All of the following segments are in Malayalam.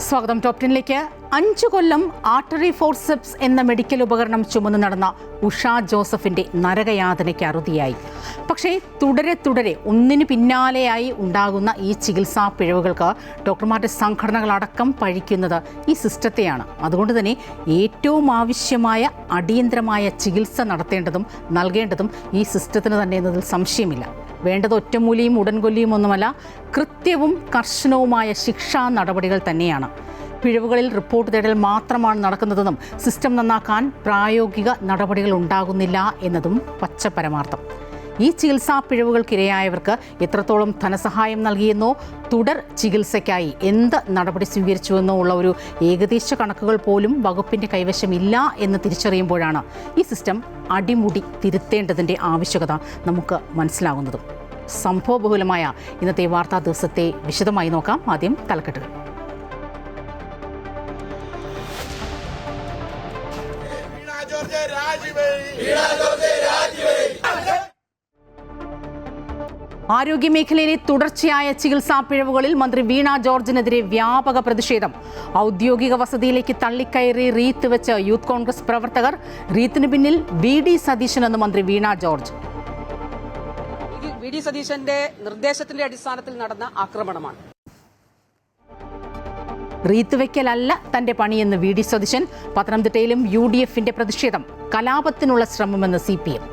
സ്വാഗതം. ടോപ് 10ലേക്ക്. 5 കൊല്ലം ആർട്ടറി ഫോർസെപ്സ് എന്ന മെഡിക്കൽ ഉപകരണം ചുമന്ന് നടന്ന ഉഷ ജോസഫിന്റെ നരകയാതനയ്ക്ക് അറുതിയായി. പക്ഷേ തുടരെ ഒന്നിനു പിന്നാലെയായി ഉണ്ടാകുന്ന ഈ ചികിത്സാ പിഴവുകൾക്ക് ഡോക്ടർമാരുടെ സംഘടനകളടക്കം പഴിക്കുന്നത് ഈ സിസ്റ്റത്തെയാണ്. അതുകൊണ്ട് തന്നെ ഏറ്റവും ആവശ്യമായ അടിയന്തരമായ ചികിത്സ നടത്തേണ്ടതും നൽകേണ്ടതും ഈ സിസ്റ്റത്തിന് തന്നെ എന്നതിൽ സംശയമില്ല. വേണ്ടത് ഒറ്റമൂലിയും ഉടൻകൊല്ലിയും ഒന്നുമല്ല, കൃത്യവും കർശനവുമായ ശിക്ഷാ നടപടികൾ തന്നെയാണ്. പിഴവുകളിൽ റിപ്പോർട്ട് തേടൽ മാത്രമാണ് നടക്കുന്നതെന്നും സിസ്റ്റം നന്നാക്കാൻ പ്രായോഗിക നടപടികൾ ഉണ്ടാകുന്നില്ല എന്നതും പച്ചപരമാർത്ഥം. ഈ ചികിത്സാ പിഴവുകൾക്കിരയായവർക്ക് എത്രത്തോളം ധനസഹായം നൽകിയെന്നോ തുടർ ചികിത്സയ്ക്കായി എന്ത് നടപടി സ്വീകരിച്ചുവെന്നോ ഉള്ള ഒരു ഏകദേശ കണക്കുകൾ പോലും വകുപ്പിൻ്റെ കൈവശമില്ല എന്ന് തിരിച്ചറിയുമ്പോഴാണ് ഈ സിസ്റ്റം അടിമുടി തിരുത്തേണ്ടതിൻ്റെ ആവശ്യകത നമുക്ക് മനസ്സിലാകുന്നതും. സംഭവബഹുലമായ ഇന്നത്തെ വാർത്താ ദിവസത്തെ വിശദമായി നോക്കാം. ആദ്യം തലക്കെട്ടുകൾ. ആരോഗ്യമേഖലയിലെ തുടർച്ചയായ ചികിത്സാ പിഴവുകളിൽ മന്ത്രി വീണ ജോർജിനെതിരെ വ്യാപക പ്രതിഷേധം. ഔദ്യോഗിക വസതിയിലേക്ക് തള്ളിക്കയറി റീത്ത് വെച്ച് യൂത്ത് കോൺഗ്രസ് പ്രവർത്തകർ. റീത്തിന് പിന്നിൽ VD സതീശൻ എന്ന് മന്ത്രി വീണ ജോർജ്. VD സതീശന്റെ നിർദ്ദേശത്തിന്റെ അടിസ്ഥാനത്തിൽ നടന്ന ആക്രമണമാണ്. റീത്ത് വയ്ക്കലല്ല തന്റെ പണിയെന്ന് VD സതീശൻ. പത്തനംതിട്ടയിലും UDFന്റെ പ്രതിഷേധം. കലാപത്തിനുള്ള ശ്രമമെന്ന് CPM.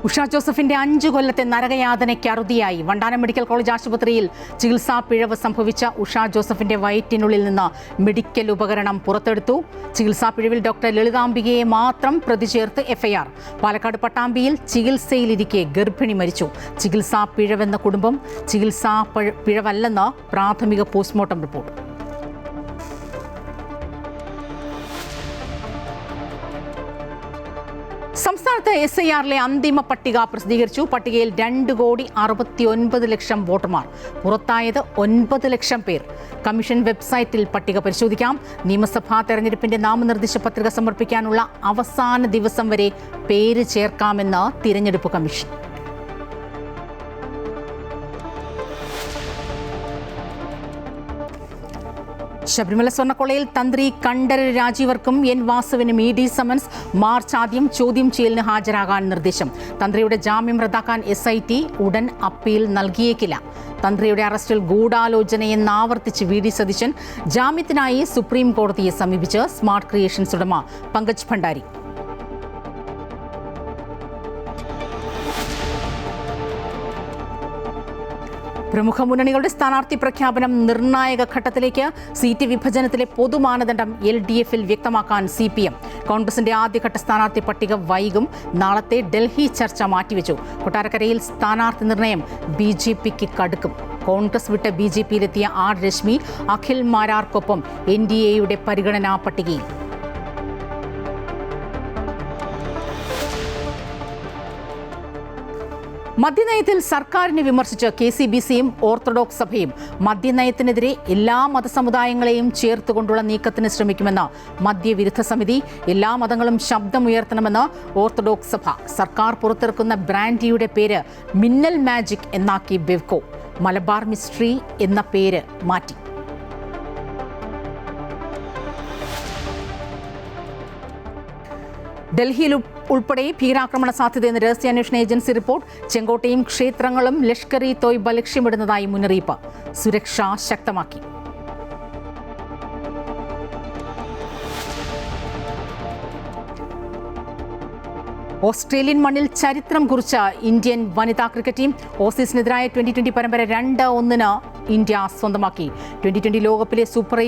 ഉഷ ജോസഫിന്റെ 5 കൊല്ലത്തെ നരകയാതനയ്ക്ക് അറുതിയായി. വണ്ടാനം മെഡിക്കൽ കോളേജ് ആശുപത്രിയിൽ ചികിത്സാ പിഴവ് സംഭവിച്ച ഉഷ ജോസഫിന്റെ വയറ്റിനുള്ളിൽ നിന്ന് മെഡിക്കൽ ഉപകരണം പുറത്തെടുത്. ചികിത്സാ പിഴവിൽ ഡോക്ടർ ലളിതാംബികയെ മാത്രം പ്രതി ചേർത്ത് FIR. പാലക്കാട് പട്ടാമ്പിയിൽ ചികിത്സയിലിരിക്കെ ഗർഭിണി മരിച്ചു. ചികിത്സാ പിഴവെന്ന കുടുംബം, ചികിത്സാ പിഴവല്ലെന്ന് പ്രാഥമിക പോസ്റ്റ്മോർട്ടം റിപ്പോർട്ട്. സംസ്ഥാനത്ത് SIRലെ അന്തിമ പട്ടിക പ്രസിദ്ധീകരിച്ചു. പട്ടികയിൽ 2,69,00,000 വോട്ടർമാർ. പുറത്തായത് 9 ലക്ഷം പേർ. കമ്മീഷൻ വെബ്സൈറ്റിൽ പട്ടിക പരിശോധിക്കാം. നിയമസഭാ തെരഞ്ഞെടുപ്പിന്റെ നാമനിർദ്ദേശ പത്രിക സമർപ്പിക്കാനുള്ള അവസാന ദിവസം വരെ പേര് ചേർക്കാമെന്ന് തിരഞ്ഞെടുപ്പ് കമ്മീഷൻ. ശബരിമല സ്വർണ്ണക്കൊള്ളയിൽ തന്ത്രി കണ്ഠരര് രാജീവർക്കും N വാസുവിനും ED സമൻസ്. മാർച്ച് ആദ്യം ചോദ്യം ചെയ്യലിന് ഹാജരാകാൻ നിർദ്ദേശം. തന്ത്രിയുടെ ജാമ്യം റദ്ദാക്കാൻ SIT ഉടൻ അപ്പീൽ നൽകിയേക്കില്ല. തന്ത്രിയുടെ അറസ്റ്റിൽ ഗൂഢാലോചനയെന്ന് ആവർത്തിച്ച് VD സതീശൻ. ജാമ്യത്തിനായി സുപ്രീം കോടതിയെ സമീപിച്ച് സ്മാർട്ട് ക്രിയേഷൻസ് ഉടമ പങ്കജ് ഭണ്ഡാരി. പ്രമുഖ മുന്നണികളുടെ സ്ഥാനാർത്ഥി പ്രഖ്യാപനം നിർണായക ഘട്ടത്തിലേക്ക്. സീറ്റ് വിഭജനത്തിലെ പൊതുമാനദണ്ഡം LDFൽ വ്യക്തമാക്കാൻ CPM. കോൺഗ്രസിന്റെ ആദ്യഘട്ട സ്ഥാനാർത്ഥി പട്ടിക വൈകും. നാളത്തെ ഡൽഹി ചർച്ച മാറ്റിവെച്ചു. കൊട്ടാരക്കരയിൽ സ്ഥാനാർത്ഥി നിർണയം BJPക്ക് കടുക്കും. കോൺഗ്രസ് വിട്ട് BJPയിലെത്തിയ R രശ്മി അഖിൽ മാരാർക്കൊപ്പം NDAയുടെ പരിഗണനാ പട്ടികയിൽ. മദ്യനയത്തിൽ സർക്കാരിനെ വിമർശിച്ച് KCBCയും ഓർത്തഡോക്സ് സഭയും. മദ്യനയത്തിനെതിരെ എല്ലാ മതസമുദായങ്ങളെയും ചേർത്തുകൊണ്ടുള്ള നീക്കത്തിന് ശ്രമിക്കുമെന്ന് മദ്യവിരുദ്ധ സമിതി. എല്ലാ മതങ്ങളും ശബ്ദമുയർത്തണമെന്ന് ഓർത്തഡോക്സ് സഭ. സർക്കാർ പുറത്തിറക്കുന്ന ബ്രാൻഡിയുടെ പേര് മിന്നൽ മാജിക് എന്നാക്കി ബെവ്കോ. മലബാർ മിസ്ട്രി എന്ന പേര് മാറ്റി. ഡൽഹിയിൽ ഉൾപ്പെടെ ഭീകരാക്രമണ സാധ്യതയെന്ന് രഹസ്യാന്വേഷണ ഏജൻസി റിപ്പോർട്ട്. ചെങ്കോട്ടയും ക്ഷേത്രങ്ങളും ലഷ്കർ-ഇ-തോയ്ബ ലക്ഷ്യമിടുന്നതായി മുന്നറിയിപ്പ്. സുരക്ഷ ശക്തമാക്കി. ഓസ്ട്രേലിയൻ മണ്ണിൽ ചരിത്രം കുറിച്ച ഇന്ത്യൻ വനിതാ ക്രിക്കറ്റ് ടീം. ഓസീസിനെതിരായ 2020 പരമ്പര 2-1 ഇന്ത്യ സ്വന്തമാക്കി. 2020 ലോകകപ്പിലെ സൂപ്പർ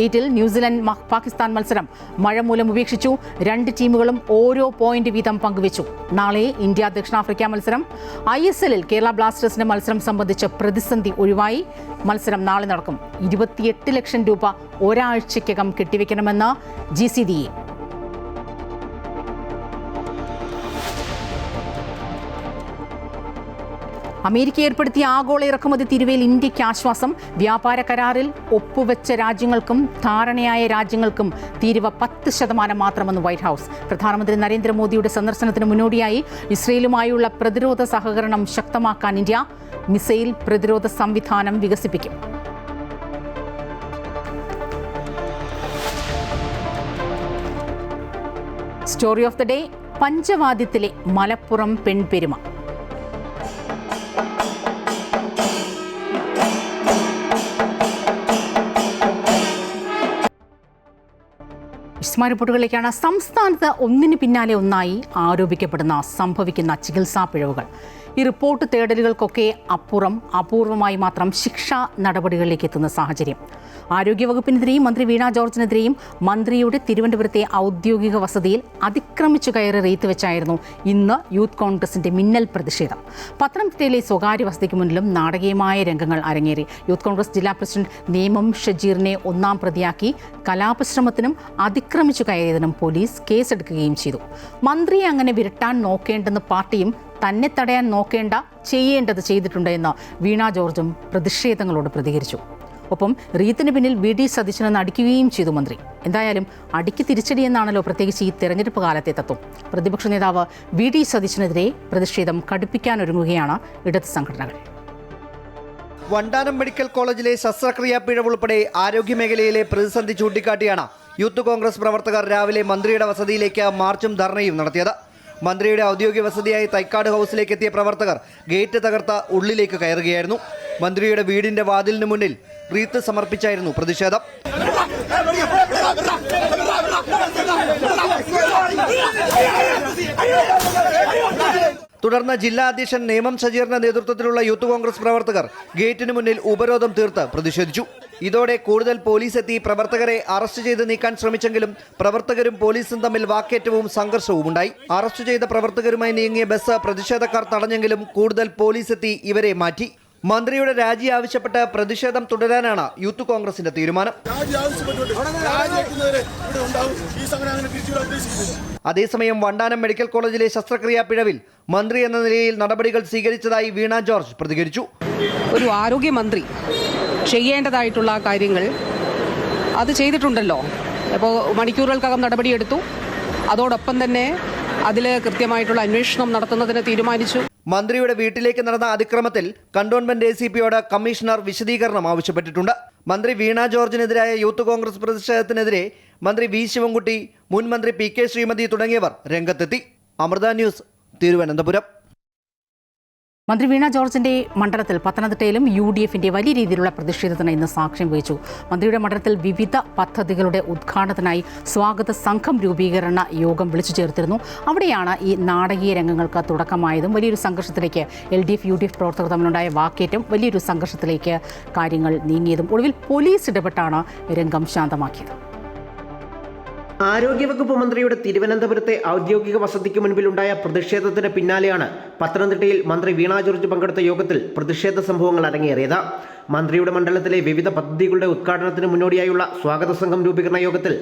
8 ന്യൂസിലൻഡ് പാകിസ്ഥാൻ മത്സരം മഴ മൂലം ഉപേക്ഷിച്ചു. 2 ടീമുകളും ഓരോ പോയിന്റ് വീതം പങ്കുവച്ചു. നാളെ ഇന്ത്യ ദക്ഷിണാഫ്രിക്ക മത്സരം. ISLൽ കേരള ബ്ലാസ്റ്റേഴ്സിന്റെ മത്സരം സംബന്ധിച്ച് പ്രതിസന്ധി ഒഴിവായി. മത്സരം നാളെ നടക്കും. 28 ലക്ഷം രൂപ ഒരാഴ്ചയ്ക്കകം കെട്ടിവെക്കണമെന്ന് GCDA. അമേരിക്ക ഏർപ്പെടുത്തിയ ആഗോള ഇറക്കുമതി തീരുവയിൽ ഇന്ത്യയ്ക്ക് ആശ്വാസം. വ്യാപാര കരാറിൽ ഒപ്പുവെച്ച രാജ്യങ്ങൾക്കും ധാരണയായ രാജ്യങ്ങൾക്കും തീരുവ 10% മാത്രമെന്ന് വൈറ്റ് ഹൗസ്. പ്രധാനമന്ത്രി നരേന്ദ്രമോദിയുടെ സന്ദർശനത്തിന് മുന്നോടിയായി ഇസ്രയേലുമായുള്ള പ്രതിരോധ സഹകരണം ശക്തമാക്കാൻ ഇന്ത്യ മിസൈൽ പ്രതിരോധ സംവിധാനം വികസിപ്പിക്കും. സ്റ്റോറി ഓഫ് ദ ഡേ: പഞ്ചവാദ്യത്തിലെ മലപ്പുറം പെൺപെരുമ. റിപ്പോർട്ടുകളിലേക്കാണ്. സംസ്ഥാനത്ത് ഒന്നിന് പിന്നാലെ ഒന്നായി ആരോപിക്കപ്പെടുന്ന സംഭവിക്കുന്ന ചികിത്സാ പിഴവുകൾ. ഈ റിപ്പോർട്ട് തേടലുകൾക്കൊക്കെ അപ്പുറം അപൂർവമായി മാത്രം ശിക്ഷാ നടപടികളിലേക്ക് എത്തുന്ന സാഹചര്യം. ആരോഗ്യവകുപ്പിനെതിരെയും മന്ത്രി വീണ ജോർജിനെതിരെയും മന്ത്രിയുടെ തിരുവനന്തപുരത്തെ ഔദ്യോഗിക വസതിയിൽ അതിക്രമിച്ചു കയറി റീത്ത് വെച്ചായിരുന്നു ഇന്ന് യൂത്ത് കോൺഗ്രസിന്റെ മിന്നൽ പ്രതിഷേധം. പത്തനംതിട്ടയിലെ സ്വകാര്യ വസതിക്ക് മുന്നിലും നാടകീയമായ രംഗങ്ങൾ അരങ്ങേറി. യൂത്ത് കോൺഗ്രസ് ജില്ലാ പ്രസിഡന്റ് നേമം ഷജീറിനെ ഒന്നാം പ്രതിയാക്കി. കലാപശ്രമത്തിനും അതിക്രമിച്ചു കയറിയതിനും പോലീസ് കേസെടുക്കുകയും ചെയ്തു. മന്ത്രിയെ അങ്ങനെ വിരട്ടാൻ നോക്കേണ്ടെന്ന് പാർട്ടിയും തന്നെ തടയാൻ ചെയ്യേണ്ടത് ചെയ്തിട്ടുണ്ട് എന്ന് വീണ ജോർജും പ്രതിഷേധങ്ങളോട് പ്രതികരിച്ചു. ഒപ്പം റീത്തിന് പിന്നിൽ വി.ഡി. സതീശനെന്ന് അടിക്കുകയും ചെയ്തു മന്ത്രി. എന്തായാലും അടിക്ക് തിരിച്ചടിയെന്നാണല്ലോ പ്രത്യേകിച്ച് ഈ തെരഞ്ഞെടുപ്പ് കാലത്തെ തത്വം. പ്രതിപക്ഷ നേതാവ് വി.ഡി. സതീശനെതിരെ പ്രതിഷേധം കടുപ്പിക്കാനൊരുങ്ങുകയാണ് ഇടത് സംഘടനകൾ. വണ്ടാനം മെഡിക്കൽ കോളേജിലെ ശസ്ത്രക്രിയാ പിഴവുൾപ്പെടെ ആരോഗ്യമേഖലയിലെ പ്രതിസന്ധി ചൂണ്ടിക്കാട്ടിയാണ് യൂത്ത് കോൺഗ്രസ് പ്രവർത്തകർ രാവിലെ മന്ത്രിയുടെ വസതിയിലേക്ക് മാർച്ചും ധർണയും നടത്തിയത്. മന്ത്രിയുടെ ഔദ്യോഗിക വസതിയായി തൈക്കാട് ഹൗസിലേക്ക് എത്തിയ പ്രവർത്തകർ ഗേറ്റ് തകർത്ത് ഉള്ളിലേക്ക് കയറുകയായിരുന്നു. മന്ത്രിയുടെ വീടിന്റെ വാതിലിന് മുന്നിൽ റീത്ത് സമർപ്പിച്ചായിരുന്നു പ്രതിഷേധം. തുടർന്ന് ജില്ലാ അധ്യക്ഷൻ നേമം ഷജീറിന്റെ നേതൃത്വത്തിലുള്ള യൂത്ത് കോൺഗ്രസ് പ്രവർത്തകർ ഗേറ്റിന് മുന്നിൽ ഉപരോധം തീർത്ത് പ്രതിഷേധിച്ചു. ഇതോടെ കൂടുതൽ പോലീസ് എത്തി പ്രവർത്തകരെ അറസ്റ്റ് ചെയ്ത് നീക്കാൻ ശ്രമിച്ചെങ്കിലും പ്രവർത്തകരും പോലീസും തമ്മിൽ വാക്കേറ്റവും സംഘർഷവും ഉണ്ടായി. അറസ്റ്റ് ചെയ്ത പ്രവർത്തകരുമായി നീങ്ങിയ ബസ് പ്രതിഷേധക്കാർ തടഞ്ഞെങ്കിലും കൂടുതൽ പോലീസ് എത്തി ഇവരെ മാറ്റി. മന്ത്രിയുടെ രാജി ആവശ്യപ്പെട്ട് പ്രതിഷേധം തുടരാനാണ് യൂത്ത് കോൺഗ്രസിന്റെ തീരുമാനം. അതേസമയം വണ്ടാനം മെഡിക്കൽ കോളേജിലെ ശസ്ത്രക്രിയാ പിഴവിൽ മന്ത്രി എന്ന നിലയിൽ നടപടികൾ സ്വീകരിച്ചതായി വീണ ജോർജ് പ്രതികരിച്ചു. ഒരു ആരോഗ്യമന്ത്രി ചെയ്യേണ്ടതായിട്ടുള്ള കാര്യങ്ങൾ അത് ചെയ്തിട്ടുണ്ടല്ലോ. അപ്പോൾ മണിക്കൂറുകൾക്കകം നടപടിയെടുത്തു. അതോടൊപ്പം തന്നെ അതിൽ കൃത്യമായിട്ടുള്ള അന്വേഷണം നടത്തുന്നതിന് തീരുമാനിച്ചു. മന്ത്രിയുടെ വീട്ടിലേക്ക് നടന്ന അതിക്രമത്തിൽ കണ്ടോൺമെന്റ് ACPയോട് കമ്മീഷണർ വിശദീകരണം ആവശ്യപ്പെട്ടിട്ടുണ്ട്. മന്ത്രി വീണ ജോർജിനെതിരായ യൂത്ത് കോൺഗ്രസ് പ്രതിഷേധത്തിനെതിരെ മന്ത്രി വി ശിവൻകുട്ടി, മുൻ മന്ത്രി PK ശ്രീമതി തുടങ്ങിയവർ രംഗത്തെത്തി. അമൃത ന്യൂസ്, തിരുവനന്തപുരം. മന്ത്രി വീണ ജോർജിന്റെ മണ്ഡലത്തിൽ പത്തനംതിട്ടയിലും UDFന്റെ വലിയ രീതിയിലുള്ള പ്രതിഷേധത്തിന് ഇന്ന് സാക്ഷ്യം വഹിച്ചു. മന്ത്രിയുടെ മണ്ഡലത്തിൽ വിവിധ പദ്ധതികളുടെ ഉദ്ഘാടനത്തിനായി സ്വാഗത സംഘം രൂപീകരണ യോഗം വിളിച്ചു ചേർത്തിരുന്നു. അവിടെയാണ് ഈ നാടകീയ രംഗങ്ങൾക്ക് തുടക്കമായതും വലിയൊരു സംഘർഷത്തിലേക്ക് LDF UDF പ്രവർത്തകർ തമ്മിലുണ്ടായ വാക്കേറ്റം വലിയൊരു സംഘർഷത്തിലേക്ക് കാര്യങ്ങൾ നീങ്ങിയതും ഒടുവിൽ പോലീസ് ഇടപെട്ടാണ് രംഗം ശാന്തമാക്കിയത്. ആരോഗ്യവകുപ്പ് മന്ത്രിയുടെ തിരുവനന്തപുരത്തെ ഔദ്യോഗിക വസതിക്ക് മുൻപിലുണ്ടായ പ്രതിഷേധത്തിന് പിന്നാലെയാണ് പത്തനംതിട്ടയിൽ മന്ത്രി വീണ ജോർജ് പങ്കെടുത്ത യോഗത്തിൽ പ്രതിഷേധ സംഭവങ്ങൾ അരങ്ങേറിയത്. മന്ത്രിയുടെ മണ്ഡലത്തിലെ വിവിധ പദ്ധതികളുടെ ഉദ്ഘാടനത്തിന് മുന്നോടിയായുള്ള സ്വാഗത സംഘം രൂപീകരണ യോഗത്തിൽ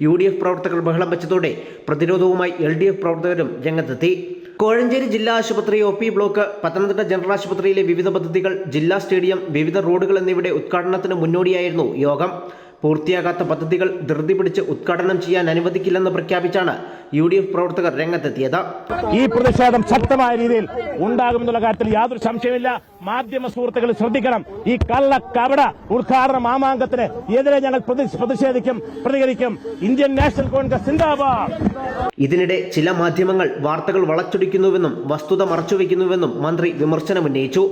UDF പ്രവർത്തകർ ബഹളം വെച്ചതോടെ പ്രതിരോധവുമായി LDF പ്രവർത്തകരും രംഗത്തെത്തി. കോഴഞ്ചേരി ജില്ലാ ആശുപത്രി, OP ബ്ലോക്ക്, പത്തനംതിട്ട ജനറൽ ആശുപത്രിയിലെ വിവിധ പദ്ധതികൾ, ജില്ലാ സ്റ്റേഡിയം, വിവിധ റോഡുകൾ എന്നിവയുടെ ഉദ്ഘാടനത്തിന് മുന്നോടിയായിരുന്നു യോഗം. പൂർത്തിയാകാത്ത പദ്ധതികൾ ധൃതി പിടിച്ച് ഉദ്ഘാടനം ചെയ്യാൻ അനുവദിക്കില്ലെന്ന് പ്രഖ്യാപിച്ചാണ് UDF പ്രവർത്തകർ രംഗത്തെത്തിയത്. ഈ പ്രതിഷേധം ശക്തമായ രീതിയിൽ ഉണ്ടാകുമെന്നുള്ള കാര്യത്തിൽ യാതൊരു സംശയമില്ല. മാധ്യമ സുഹൃത്തുക്കൾ ശ്രദ്ധിക്കണം. ഈ കപട ഉദ്ഘാടന മാമാങ്കത്തിന് എതിരെ ഞങ്ങൾ പ്രതികരിക്കും. ഇന്ത്യൻ നാഷണൽ കോൺഗ്രസ് സിന്ദാബാദ്. ഇതിനിടെ ചില മാധ്യമങ്ങൾ വാർത്തകൾ വളച്ചൊടിക്കുന്നുവെന്നും വസ്തുത മറച്ചുവെക്കുന്നുവെന്നും മന്ത്രി വിമർശനമുന്നയിച്ചു.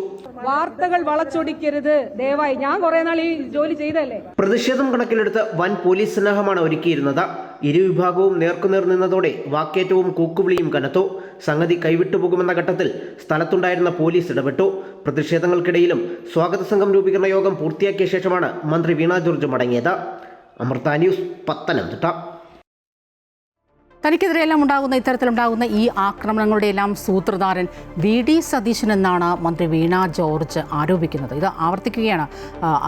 വാർത്തകൾ വളച്ചൊടിക്കരുത് ദയവായി. ഞാൻ കുറെ നാൾ ഈ ജോലി ചെയ്തല്ലേ. പ്രതിഷേധം കണക്കിലെടുത്ത് വൻ പോലീസ് സന്നാഹമാണ് ഒരുക്കിയിരുന്നത്. ഇരുവിഭാഗവും നേർക്കുനേർ നിന്നതോടെ വാക്കേറ്റവും കൂക്കുവിളിയും കനത്തു. സംഗതി കൈവിട്ടുപോകുമെന്ന ഘട്ടത്തിൽ സ്ഥലത്തുണ്ടായിരുന്ന പോലീസ് ഇടപെട്ടു. പ്രതിഷേധങ്ങൾക്കിടയിലും സ്വാഗത സംഘം രൂപീകരണ യോഗം പൂർത്തിയാക്കിയ ശേഷമാണ് മന്ത്രി വീണ ജോർജ് മടങ്ങിയത്. അമൃത ന്യൂസ്, പത്തനംതിട്ട. തനിക്കെതിരെയെല്ലാം ഇത്തരത്തിലുണ്ടാകുന്ന ഈ ആക്രമണങ്ങളുടെ എല്ലാം സൂത്രധാരൻ വി.ഡി. സതീശൻ എന്നാണ് മന്ത്രി വീണ ജോർജ് ആരോപിക്കുന്നത്. ഇത് ആവർത്തിക്കുകയാണ്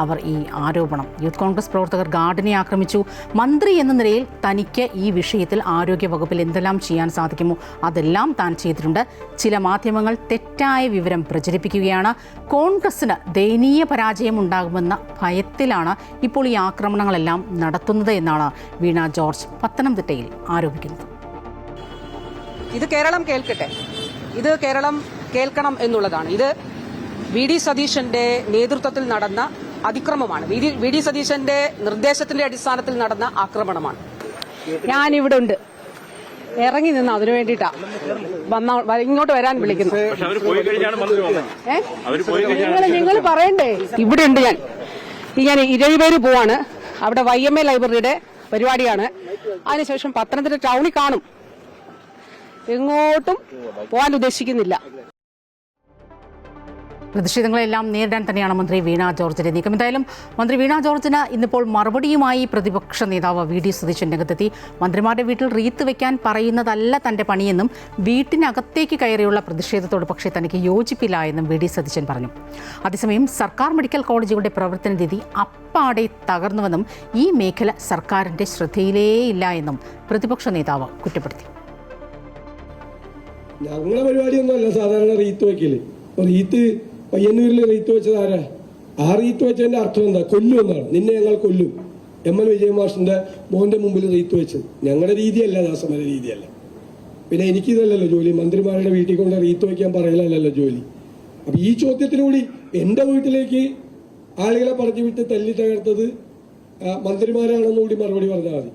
അവർ ഈ ആരോപണം. യൂത്ത് കോൺഗ്രസ് പ്രവർത്തകർ ഗാർഡിനെ ആക്രമിച്ചു. മന്ത്രി എന്ന നിലയിൽ തനിക്ക് ഈ വിഷയത്തിൽ ആരോഗ്യ വകുപ്പിൽ എന്തെല്ലാം ചെയ്യാൻ സാധിക്കുമോ അതെല്ലാം താൻ ചെയ്തിട്ടുണ്ട്. ചില മാധ്യമങ്ങൾ തെറ്റായ വിവരം പ്രചരിപ്പിക്കുകയാണ്. കോൺഗ്രസിന് ദയനീയ പരാജയം ഉണ്ടാകുമെന്ന ഭയത്തിലാണ് ഇപ്പോൾ ഈ ആക്രമണങ്ങളെല്ലാം നടത്തുന്നത് എന്നാണ് വീണ ജോർജ് പത്തനംതിട്ടയിൽ ആരോപിക്കുന്നത്. ഇത് കേരളം കേൾക്കട്ടെ, ഇത് കേരളം കേൾക്കണം എന്നുള്ളതാണ്. ഇത് വി.ഡി. സതീശന്റെ നേതൃത്വത്തിൽ നടന്ന അതിക്രമമാണ്. വി.ഡി. സതീശന്റെ നിർദ്ദേശത്തിന്റെ അടിസ്ഥാനത്തിൽ നടന്ന ആക്രമണമാണ്. ഞാനിവിടെ ഉണ്ട്, ഇറങ്ങി നിന്ന് അതിനു വേണ്ടിയിട്ടാ ഇങ്ങോട്ട് വരാൻ വിളിക്കുന്നു. നിങ്ങൾ പറയണ്ടേ? ഇവിടെ ഉണ്ട് ഞാൻ ഇരവിപേര് പോവാണ്. അവിടെ YMA ലൈബ്രറിയുടെ പരിപാടിയാണ്. അതിനുശേഷം പത്തനംതിട്ട ടൗണിൽ കാണും. എങ്ങോട്ടും പോകാൻ ഉദ്ദേശിക്കുന്നില്ല. പ്രതിഷേധങ്ങളെല്ലാം നേരിടാൻ തന്നെയാണ് മന്ത്രി വീണ ജോർജിന്റെ നീക്കം. എന്തായാലും മന്ത്രി വീണ ജോർജിന് ഇന്നിപ്പോൾ മറുപടിയുമായി പ്രതിപക്ഷ നേതാവ് വി.ഡി. സതീശൻ രംഗത്തെത്തി. മന്ത്രിമാരുടെ വീട്ടിൽ റീത്ത് വെക്കാൻ പറയുന്നതല്ല തന്റെ പണിയെന്നും വീട്ടിനകത്തേക്ക് കയറിയുള്ള പ്രതിഷേധത്തോട് പക്ഷേ തനിക്ക് യോജിപ്പില്ല എന്നും വി.ഡി. സതീശൻ പറഞ്ഞു. അതേസമയം സർക്കാർ മെഡിക്കൽ കോളേജുകളുടെ പ്രവർത്തന രീതി അപ്പാടെ തകർന്നുവെന്നും ഈ മേഖല സർക്കാരിന്റെ ശ്രദ്ധയിലേയില്ല എന്നും പ്രതിപക്ഷ നേതാവ് കുറ്റപ്പെടുത്തി. ഞങ്ങളെ പരിപാടിയൊന്നുമല്ല സാധാരണ റീത്ത് വയ്ക്കല്. റീത്ത് പയ്യന്നൂരിൽ റീത്ത് വെച്ചത് ആരാ? ആ റീത്ത് വെച്ചതിന്റെ അർത്ഥം എന്താ? കൊല്ലും എന്നാണ്. നിന്നെ ഞങ്ങൾ കൊല്ലും. ML വിജയമാഷിന്റെ മോന്റെ മുമ്പിൽ റീത്ത് വെച്ചത് ഞങ്ങളുടെ രീതിയല്ല, ദാസമര രീതിയല്ല. പിന്നെ എനിക്കിതല്ലല്ലോ ജോലി, മന്ത്രിമാരുടെ വീട്ടിൽ കൊണ്ട് റീത്ത് വയ്ക്കാൻ പറയലല്ലോ ജോലി. അപ്പൊ ഈ ചോദ്യത്തിനുകൂടി എന്റെ വീട്ടിലേക്ക് ആളുകളെ പറഞ്ഞു വിട്ട് തല്ലി തകർത്തത് മന്ത്രിമാരാണെന്നുകൂടി മറുപടി പറഞ്ഞാൽ മതി.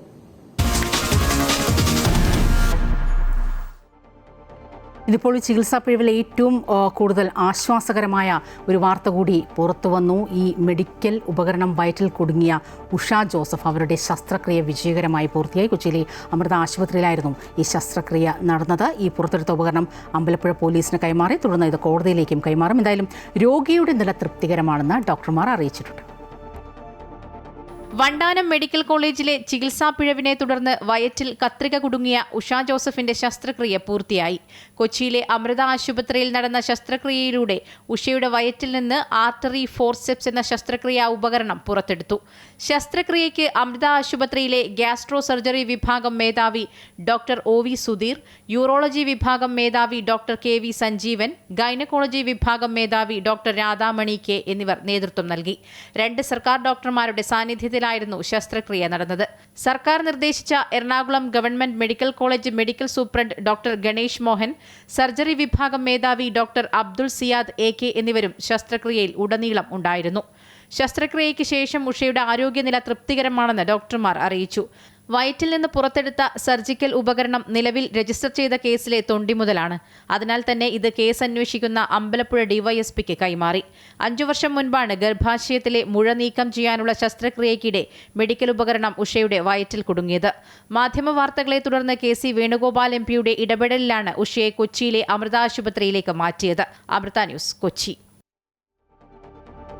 ഇതിപ്പോൾ ചികിത്സാ പിഴവിൽ ഏറ്റവും കൂടുതൽ ആശ്വാസകരമായ ഒരു വാർത്ത കൂടി പുറത്തു വന്നു. ഈ മെഡിക്കൽ ഉപകരണം വയറ്റിൽ കുടുങ്ങിയ ഉഷ ജോസഫ് അവരുടെ ശസ്ത്രക്രിയ വിജയകരമായി പൂർത്തിയായി. കൊച്ചിയിലെ അമൃത ആശുപത്രിയിലായിരുന്നു ഈ ശസ്ത്രക്രിയ നടന്നത്. ഈ പുറത്തെടുത്ത ഉപകരണം അമ്പലപ്പുഴ പോലീസിന് കൈമാറി. തുടർന്ന് ഇത് കോടതിയിലേക്കും കൈമാറും. എന്തായാലും രോഗിയുടെ നില തൃപ്തികരമാണെന്ന് ഡോക്ടർമാർ അറിയിച്ചിട്ടുണ്ട്. വണ്ടാനം മെഡിക്കൽ കോളേജിലെ ചികിത്സാ പിഴവിനെ തുടർന്ന് വയറ്റിൽ കത്രിക കുടുങ്ങിയ ഉഷ ജോസഫിന്റെ ശസ്ത്രക്രിയ പൂർത്തിയായി. കൊച്ചിയിലെ അമൃത ആശുപത്രിയിൽ നടന്ന ശസ്ത്രക്രിയയിലൂടെ ഉഷയുടെ വയറ്റിൽ നിന്ന് ആർട്ടറി ഫോർസെപ്സ് എന്ന ശസ്ത്രക്രിയാ ഉപകരണം പുറത്തെടുത്തു. ശസ്ത്രക്രിയയ്ക്ക് അമൃത ആശുപത്രിയിലെ ഗ്യാസ്ട്രോ സർജറി വിഭാഗം മേധാവി ഡോക്ടർ OV സുധീർ, യൂറോളജി വിഭാഗം മേധാവി ഡോക്ടർ KV സഞ്ജീവൻ, ഗൈനക്കോളജി വിഭാഗം മേധാവി ഡോക്ടർ രാധാമണി K എന്നിവർ നേതൃത്വം നൽകി. 2 സർക്കാർ ഡോക്ടർമാരുടെ സാന്നിധ്യത്തിലായിരുന്നു ശസ്ത്രക്രിയ നടന്നത്. സർക്കാർ നിർദ്ദേശിച്ച Ernakulam government medical college medical superintendent doctor Ganesh Mohan, surgery വിഭാഗം മേധാവി ഡോക്ടർ അബ്ദുൾ സിയാദ് AK എന്നിവരും ശസ്ത്രക്രിയയിൽ ഉടനീളം ഉണ്ടായിരുന്നു. ശസ്ത്രക്രിയയ്ക്ക് ശേഷം ഉഷയുടെ ആരോഗ്യനില തൃപ്തികരമാണെന്ന് ഡോക്ടർമാർ അറിയിച്ചു. വയറ്റിൽ നിന്ന് പുറത്തെടുത്ത സർജിക്കൽ ഉപകരണം നിലവിൽ രജിസ്റ്റർ ചെയ്ത കേസിലെ തൊണ്ടി മുതലാണ്. അതിനാൽ തന്നെ ഇത് കേസ് അന്വേഷിക്കുന്ന അമ്പലപ്പുഴ DYSPക്ക് കൈമാറി. 5 വർഷം മുൻപാണ് ഗർഭാശയത്തിലെ മുഴ നീക്കം ചെയ്യാനുള്ള ശസ്ത്രക്രിയയ്ക്കിടെ മെഡിക്കൽ ഉപകരണം ഉഷയുടെ വയറ്റിൽ കുടുങ്ങിയത്. മാധ്യമ വാർത്തകളെ തുടർന്ന് KC വേണുഗോപാൽ MPയുടെ ഇടപെടലിലാണ് ഉഷയെ കൊച്ചിയിലെ അമൃത ആശുപത്രിയിലേക്ക് മാറ്റിയത്. അമൃത ന്യൂസ്, കൊച്ചി.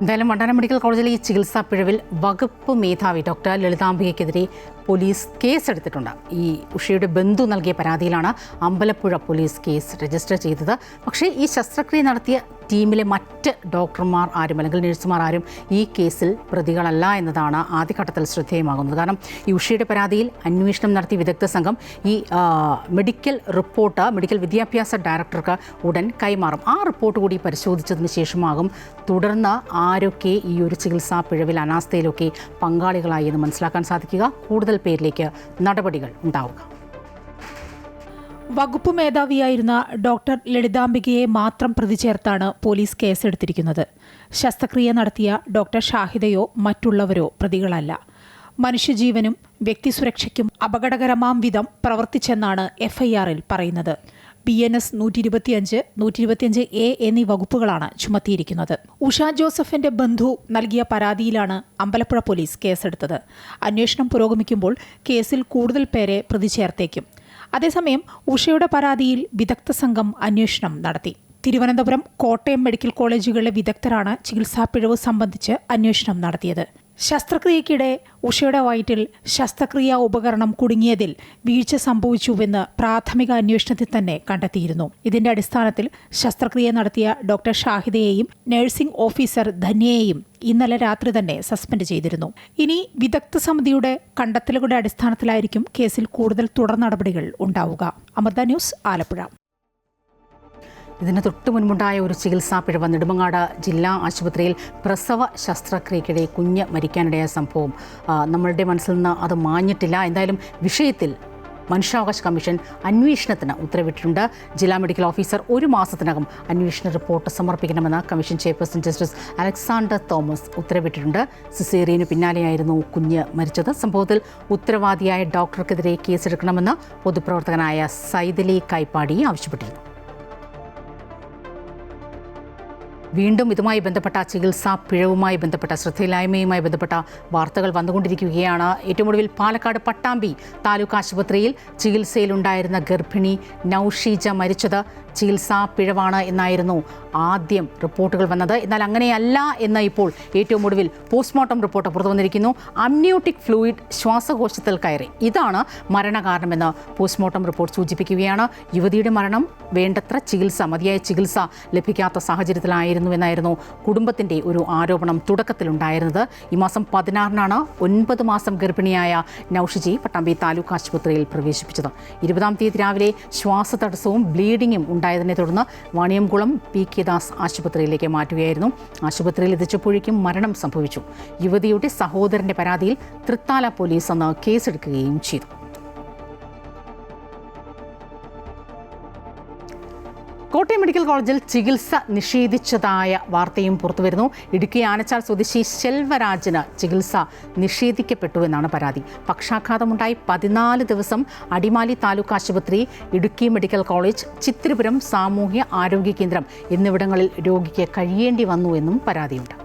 എന്തായാലും വണ്ടാനം മെഡിക്കൽ കോളേജിലെ ഈ ചികിത്സാ പിഴവിൽ വകുപ്പ് മേധാവി ഡോക്ടർ ലളിതാംബികയ്ക്കെതിരെ പോലീസ് കേസെടുത്തിട്ടുണ്ട്. ഈ ഉഷയുടെ ബന്ധു നൽകിയ പരാതിയിലാണ് അമ്പലപ്പുഴ പോലീസ് കേസ് രജിസ്റ്റർ ചെയ്തത്. പക്ഷേ ഈ ശസ്ത്രക്രിയ നടത്തിയ ടീമിലെ മറ്റ് ഡോക്ടർമാർ ആരും അല്ലെങ്കിൽ നഴ്സുമാർ ആരും ഈ കേസിൽ പ്രതികളല്ല എന്നതാണ് ആദ്യഘട്ടത്തിൽ ശ്രദ്ധേയമാകുന്നത്. കാരണം ഈ ഉഷയുടെ പരാതിയിൽ അന്വേഷണം നടത്തിയ വിദഗ്ധ സംഘം ഈ മെഡിക്കൽ റിപ്പോർട്ട് മെഡിക്കൽ വിദ്യാഭ്യാസ ഡയറക്ടർക്ക് ഉടൻ കൈമാറും. ആ റിപ്പോർട്ട് കൂടി പരിശോധിച്ചതിന് ശേഷമാകും തുടർന്ന് ആരൊക്കെ ഈ ഒരു ചികിത്സാ പിഴവിൽ അനാസ്ഥയിലൊക്കെ പങ്കാളികളായി എന്ന് മനസ്സിലാക്കാൻ സാധിക്കുക. കൂടുതൽ പേരിലേക്ക് നടപടികൾ ഉണ്ടാവുക. വകുപ്പ് മേധാവിയായിരുന്ന ഡോക്ടർ ലളിതാംബികയെ മാത്രം പ്രതി ചേർത്താണ് പോലീസ് കേസെടുത്തിരിക്കുന്നത്. ശസ്ത്രക്രിയ നടത്തിയ ഡോക്ടർ ഷാഹിദയോ മറ്റുള്ളവരോ പ്രതികളല്ല. മനുഷ്യജീവനും വ്യക്തിസുരക്ഷയ്ക്കും അപകടകരമാം വിധം പ്രവർത്തിച്ചെന്നാണ് FIR-ൽ പറയുന്നത്. BNS 125, 125A എന്നീ വകുപ്പുകളാണ് ചുമത്തിയിരിക്കുന്നത്. ഉഷ ജോസഫിന്റെ ബന്ധു നൽകിയ പരാതിയിലാണ് അമ്പലപ്പുഴ പോലീസ് കേസെടുത്തത്. അന്വേഷണം പുരോഗമിക്കുമ്പോൾ കേസിൽ കൂടുതൽ പേരെ പ്രതി ചേർത്തേക്കും. അതേസമയം ഉഷയുടെ പരാതിയിൽ വിദഗ്ധ സംഘം അന്വേഷണം നടത്തി. തിരുവനന്തപുരം, കോട്ടയം മെഡിക്കൽ കോളേജുകളിലെ വിദഗ്ധരാണ് ചികിത്സാ പിഴവ് സംബന്ധിച്ച് അന്വേഷണം നടത്തിയത്. ശസ്ത്രക്രിയയ്ക്കിടെ ഉഷയുടെ വയറ്റിൽ ശസ്ത്രക്രിയാ ഉപകരണം കുടുങ്ങിയതിൽ വീഴ്ച സംഭവിച്ചുവെന്ന് പ്രാഥമിക അന്വേഷണത്തിൽ തന്നെ കണ്ടെത്തിയിരുന്നു. ഇതിന്റെ അടിസ്ഥാനത്തിൽ ശസ്ത്രക്രിയ നടത്തിയ ഡോക്ടർ ഷാഹിദയെയും നഴ്സിംഗ് ഓഫീസർ ധന്യയെയും ഇന്നലെ രാത്രി തന്നെ സസ്പെൻഡ് ചെയ്തിരുന്നു. ഇനി വിദഗ്ധ സമിതിയുടെ കണ്ടെത്തലുകളുടെ അടിസ്ഥാനത്തിലായിരിക്കും കേസിൽ കൂടുതൽ തുടർ നടപടികൾ ഉണ്ടാവുക. അമൃത ന്യൂസ്, ആലപ്പുഴ. ഇതിന് തൊട്ടു മുൻപുണ്ടായ ഒരു ചികിത്സാ പിഴവ് നെടുമങ്ങാട് ജില്ലാ ആശുപത്രിയിൽ പ്രസവ ശസ്ത്രക്രിയയ്ക്കിടെ കുഞ്ഞ് മരിക്കാനിടയായ സംഭവം നമ്മളുടെ മനസ്സിൽ നിന്ന് അത് മാഞ്ഞിട്ടില്ല. എന്തായാലും വിഷയത്തിൽ മനുഷ്യാവകാശ കമ്മീഷൻ അന്വേഷണത്തിന് ഉത്തരവിട്ടിട്ടുണ്ട്. ജില്ലാ മെഡിക്കൽ ഓഫീസർ 1 മാസത്തിനകം അന്വേഷണ റിപ്പോർട്ട് സമർപ്പിക്കണമെന്ന് commission chairperson justice Alexander Thomas ഉത്തരവിട്ടിട്ടുണ്ട്. സിസേറിയന് പിന്നാലെയായിരുന്നു കുഞ്ഞ് മരിച്ചത്. സംഭവത്തിൽ ഉത്തരവാദിയായ ഡോക്ടർക്കെതിരെ കേസെടുക്കണമെന്ന് പൊതുപ്രവർത്തകനായ സൈദലി കൈപ്പാടി ആവശ്യപ്പെട്ടിരുന്നു. വീണ്ടും ഇതുമായി ബന്ധപ്പെട്ട ചികിത്സാ പിഴവുമായി ബന്ധപ്പെട്ട ശ്രദ്ധയില്ലായ്മയുമായി ബന്ധപ്പെട്ട വാർത്തകൾ വന്നുകൊണ്ടിരിക്കുകയാണ്. ഏറ്റവും ഒടുവിൽ പാലക്കാട് പട്ടാമ്പി താലൂക്ക് ആശുപത്രിയിൽ ചികിത്സയിലുണ്ടായിരുന്ന ഗർഭിണി നൌഷീജ മരിച്ചത് ചികിത്സാ പിഴവാണ് എന്നായിരുന്നു ആദ്യം റിപ്പോർട്ടുകൾ വന്നത്. എന്നാൽ അങ്ങനെയല്ല എന്ന് ഇപ്പോൾ ഏറ്റവും ഒടുവിൽ പോസ്റ്റ്മോർട്ടം റിപ്പോർട്ട് പുറത്തു വന്നിരിക്കുന്നു. അമ്നിയോട്ടിക് ഫ്ലൂയിഡ് ശ്വാസകോശത്തിൽ കയറി, ഇതാണ് മരണകാരണമെന്ന് പോസ്റ്റ്മോർട്ടം റിപ്പോർട്ട് സൂചിപ്പിക്കുകയാണ്. യുവതിയുടെ മരണം വേണ്ടത്ര മതിയായ ചികിത്സ ലഭിക്കാത്ത സാഹചര്യത്തിലായിരുന്നു എന്നായിരുന്നു കുടുംബത്തിൻ്റെ ഒരു ആരോപണം തുടക്കത്തിലുണ്ടായിരുന്നത്. ഈ മാസം 16-നാണ് 9 മാസം ഗർഭിണിയായ നൌഷിജയെ പട്ടാമ്പി താലൂക്ക് ആശുപത്രിയിൽ പ്രവേശിപ്പിച്ചത്. 20-ാം തീയതി രാവിലെ ശ്വാസതടസ്സവും ബ്ലീഡിങ്ങും ഉണ്ടായതിനെ തുടർന്ന് വാണിയംകുളം PK ദാസ് ആശുപത്രിയിലേക്ക് മാറ്റുകയായിരുന്നു. ആശുപത്രിയിൽ എത്തിച്ചപ്പോഴേക്കും മരണം സംഭവിച്ചു. യുവതിയുടെ സഹോദരന്റെ പരാതിയിൽ തൃത്താല പോലീസ് അന്ന് കേസെടുക്കുകയും ചെയ്തു. കോട്ടയം മെഡിക്കൽ കോളേജിൽ ചികിത്സ നിഷേധിച്ചതായ വാർത്തയും പുറത്തുവരുന്നു. ഇടുക്കി ആനച്ചാൽ സ്വദേശി ശെൽവരാജിന് ചികിത്സ നിഷേധിക്കപ്പെട്ടുവെന്നാണ് പരാതി. പക്ഷാഘാതമുണ്ടായി 14 ദിവസം അടിമാലി താലൂക്ക് ആശുപത്രി, ഇടുക്കി മെഡിക്കൽ കോളേജ്, ചിത്തിരപുരം സാമൂഹ്യ ആരോഗ്യ കേന്ദ്രം എന്നിവിടങ്ങളിൽ രോഗിക്ക് കഴിയേണ്ടി വന്നു എന്നും പരാതിയുണ്ട്.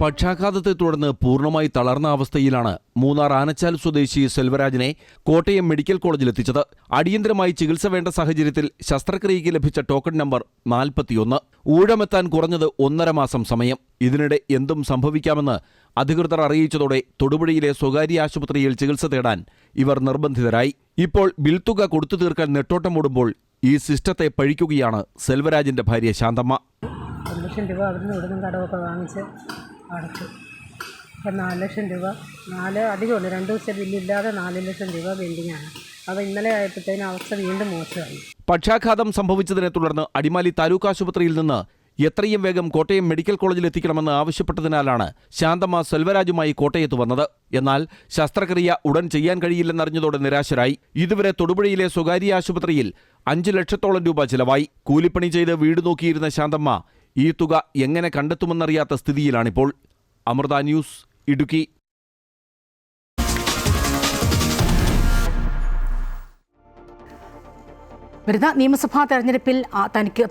പക്ഷാഘാതത്തെ തുടർന്ന് പൂർണ്ണമായി തളർന്ന അവസ്ഥയിലാണ് മൂന്നാർ ആനച്ചാൽ സ്വദേശി സെൽവരാജിനെ കോട്ടയം മെഡിക്കൽ കോളേജിലെത്തിച്ചത്. അടിയന്തരമായി ചികിത്സ വേണ്ട സാഹചര്യത്തിൽ ശസ്ത്രക്രിയയ്ക്ക് ലഭിച്ച ടോക്കൺ നമ്പർ 41. ഊഴമെത്താൻ കുറഞ്ഞത് 1.5 മാസം സമയം. ഇതിനിടെ എന്തും സംഭവിക്കാമെന്ന് അധികൃതർ അറിയിച്ചതോടെ തൊടുപുഴയിലെ സ്വകാര്യ ആശുപത്രിയിൽ ചികിത്സ തേടാൻ ഇവർ നിർബന്ധിതരായി. ഇപ്പോൾ ബിൽ തുക കൊടുത്തു തീർക്കാൻ നെട്ടോട്ടമോടുമ്പോൾ ഈ സിസ്റ്റത്തെ പഴിക്കുകയാണ് സെൽവരാജിന്റെ ഭാര്യ ശാന്തമ്മ. 1 ലക്ഷം രൂപ അവിടുന്ന് ഇവിടുന്ന് കടമൊക്കെ വാങ്ങിച്ച് അടച്ചു. ഇപ്പം 4 ലക്ഷം രൂപ, 4 അധികമുണ്ട്, 2 ദിവസം ബില്ലില്ലാതെ 4 ലക്ഷം രൂപ പെൻഡിങ്ങാണ്. അപ്പോൾ ഇന്നലെ ആയപ്പോഴത്തേനും അവസ്ഥ വീണ്ടും മോശമായി. പക്ഷാഘാതം സംഭവിച്ചതിനെ തുടർന്ന് അടിമാലി താലൂക്ക് ആശുപത്രിയിൽ നിന്ന് എത്രയും വേഗം കോട്ടയം മെഡിക്കൽ കോളേജിൽ എത്തിക്കണമെന്ന് ആവശ്യപ്പെട്ടതിനാലാണ് ശാന്തമ്മ സെൽവരാജുമായി കോട്ടയത്ത് വന്നത്. എന്നാൽ ശസ്ത്രക്രിയ ഉടൻ ചെയ്യാൻ കഴിയില്ലെന്നറിഞ്ഞതോടെ നിരാശരായി. ഇതുവരെ തൊടുപുഴയിലെ സ്വകാര്യ ആശുപത്രിയിൽ 5 ലക്ഷത്തോളം രൂപ ചിലവായി. കൂലിപ്പണി ചെയ്ത് വീട് നോക്കിയിരുന്ന ശാന്തമ്മ ഈ തുക എങ്ങനെ കണ്ടെത്തുമെന്നറിയാത്ത സ്ഥിതിയിലാണിപ്പോൾ. അമൃത ന്യൂസ്, ഇടുക്കി. വരുന്ന നിയമസഭാ തെരഞ്ഞെടുപ്പിൽ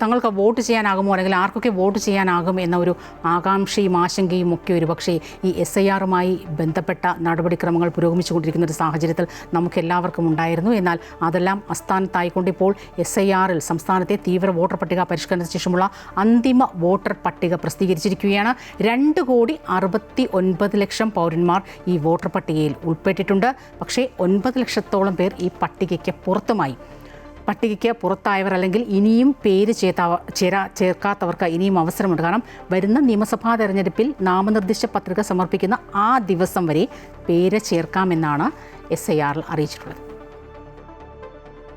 തങ്ങൾക്ക് വോട്ട് ചെയ്യാനാകുമോ, അല്ലെങ്കിൽ ആർക്കൊക്കെ വോട്ട് ചെയ്യാനാകും എന്ന ഒരു ആകാംക്ഷയും ആശങ്കയും ഒക്കെ ഒരുപക്ഷേ ഈ SIRമായി ബന്ധപ്പെട്ട നടപടിക്രമങ്ങൾ പുരോഗമിച്ചുകൊണ്ടിരിക്കുന്ന ഒരു സാഹചര്യത്തിൽ നമുക്കെല്ലാവർക്കും ഉണ്ടായിരുന്നു. എന്നാൽ അതെല്ലാം അസ്ഥാനത്തായിക്കൊണ്ടിപ്പോൾ SIRൽ സംസ്ഥാനത്തെ തീവ്ര വോട്ടർ പട്ടിക പരിഷ്കരണത്തിന് ശേഷമുള്ള അന്തിമ വോട്ടർ പട്ടിക പ്രസിദ്ധീകരിച്ചിരിക്കുകയാണ്. 2,69,00,000 പൗരന്മാർ ഈ വോട്ടർ പട്ടികയിൽ ഉൾപ്പെട്ടിട്ടുണ്ട്. പക്ഷേ 9 ലക്ഷത്തോളം പേർ ഈ പട്ടികയ്ക്ക് പുറത്തുമായി. പട്ടികയ്ക്ക് പുറത്തായവർ അല്ലെങ്കിൽ ഇനിയും പേര് ചേർക്കാത്തവർക്ക് ഇനിയും അവസരമുണ്ട്. കാരണം വരുന്ന നിയമസഭാ തെരഞ്ഞെടുപ്പിൽ നാമനിർദ്ദേശ പത്രിക സമർപ്പിക്കുന്ന ആ ദിവസം വരെ പേര് ചേർക്കാമെന്നാണ് SIRൽ അറിയിച്ചിട്ടുള്ളത്.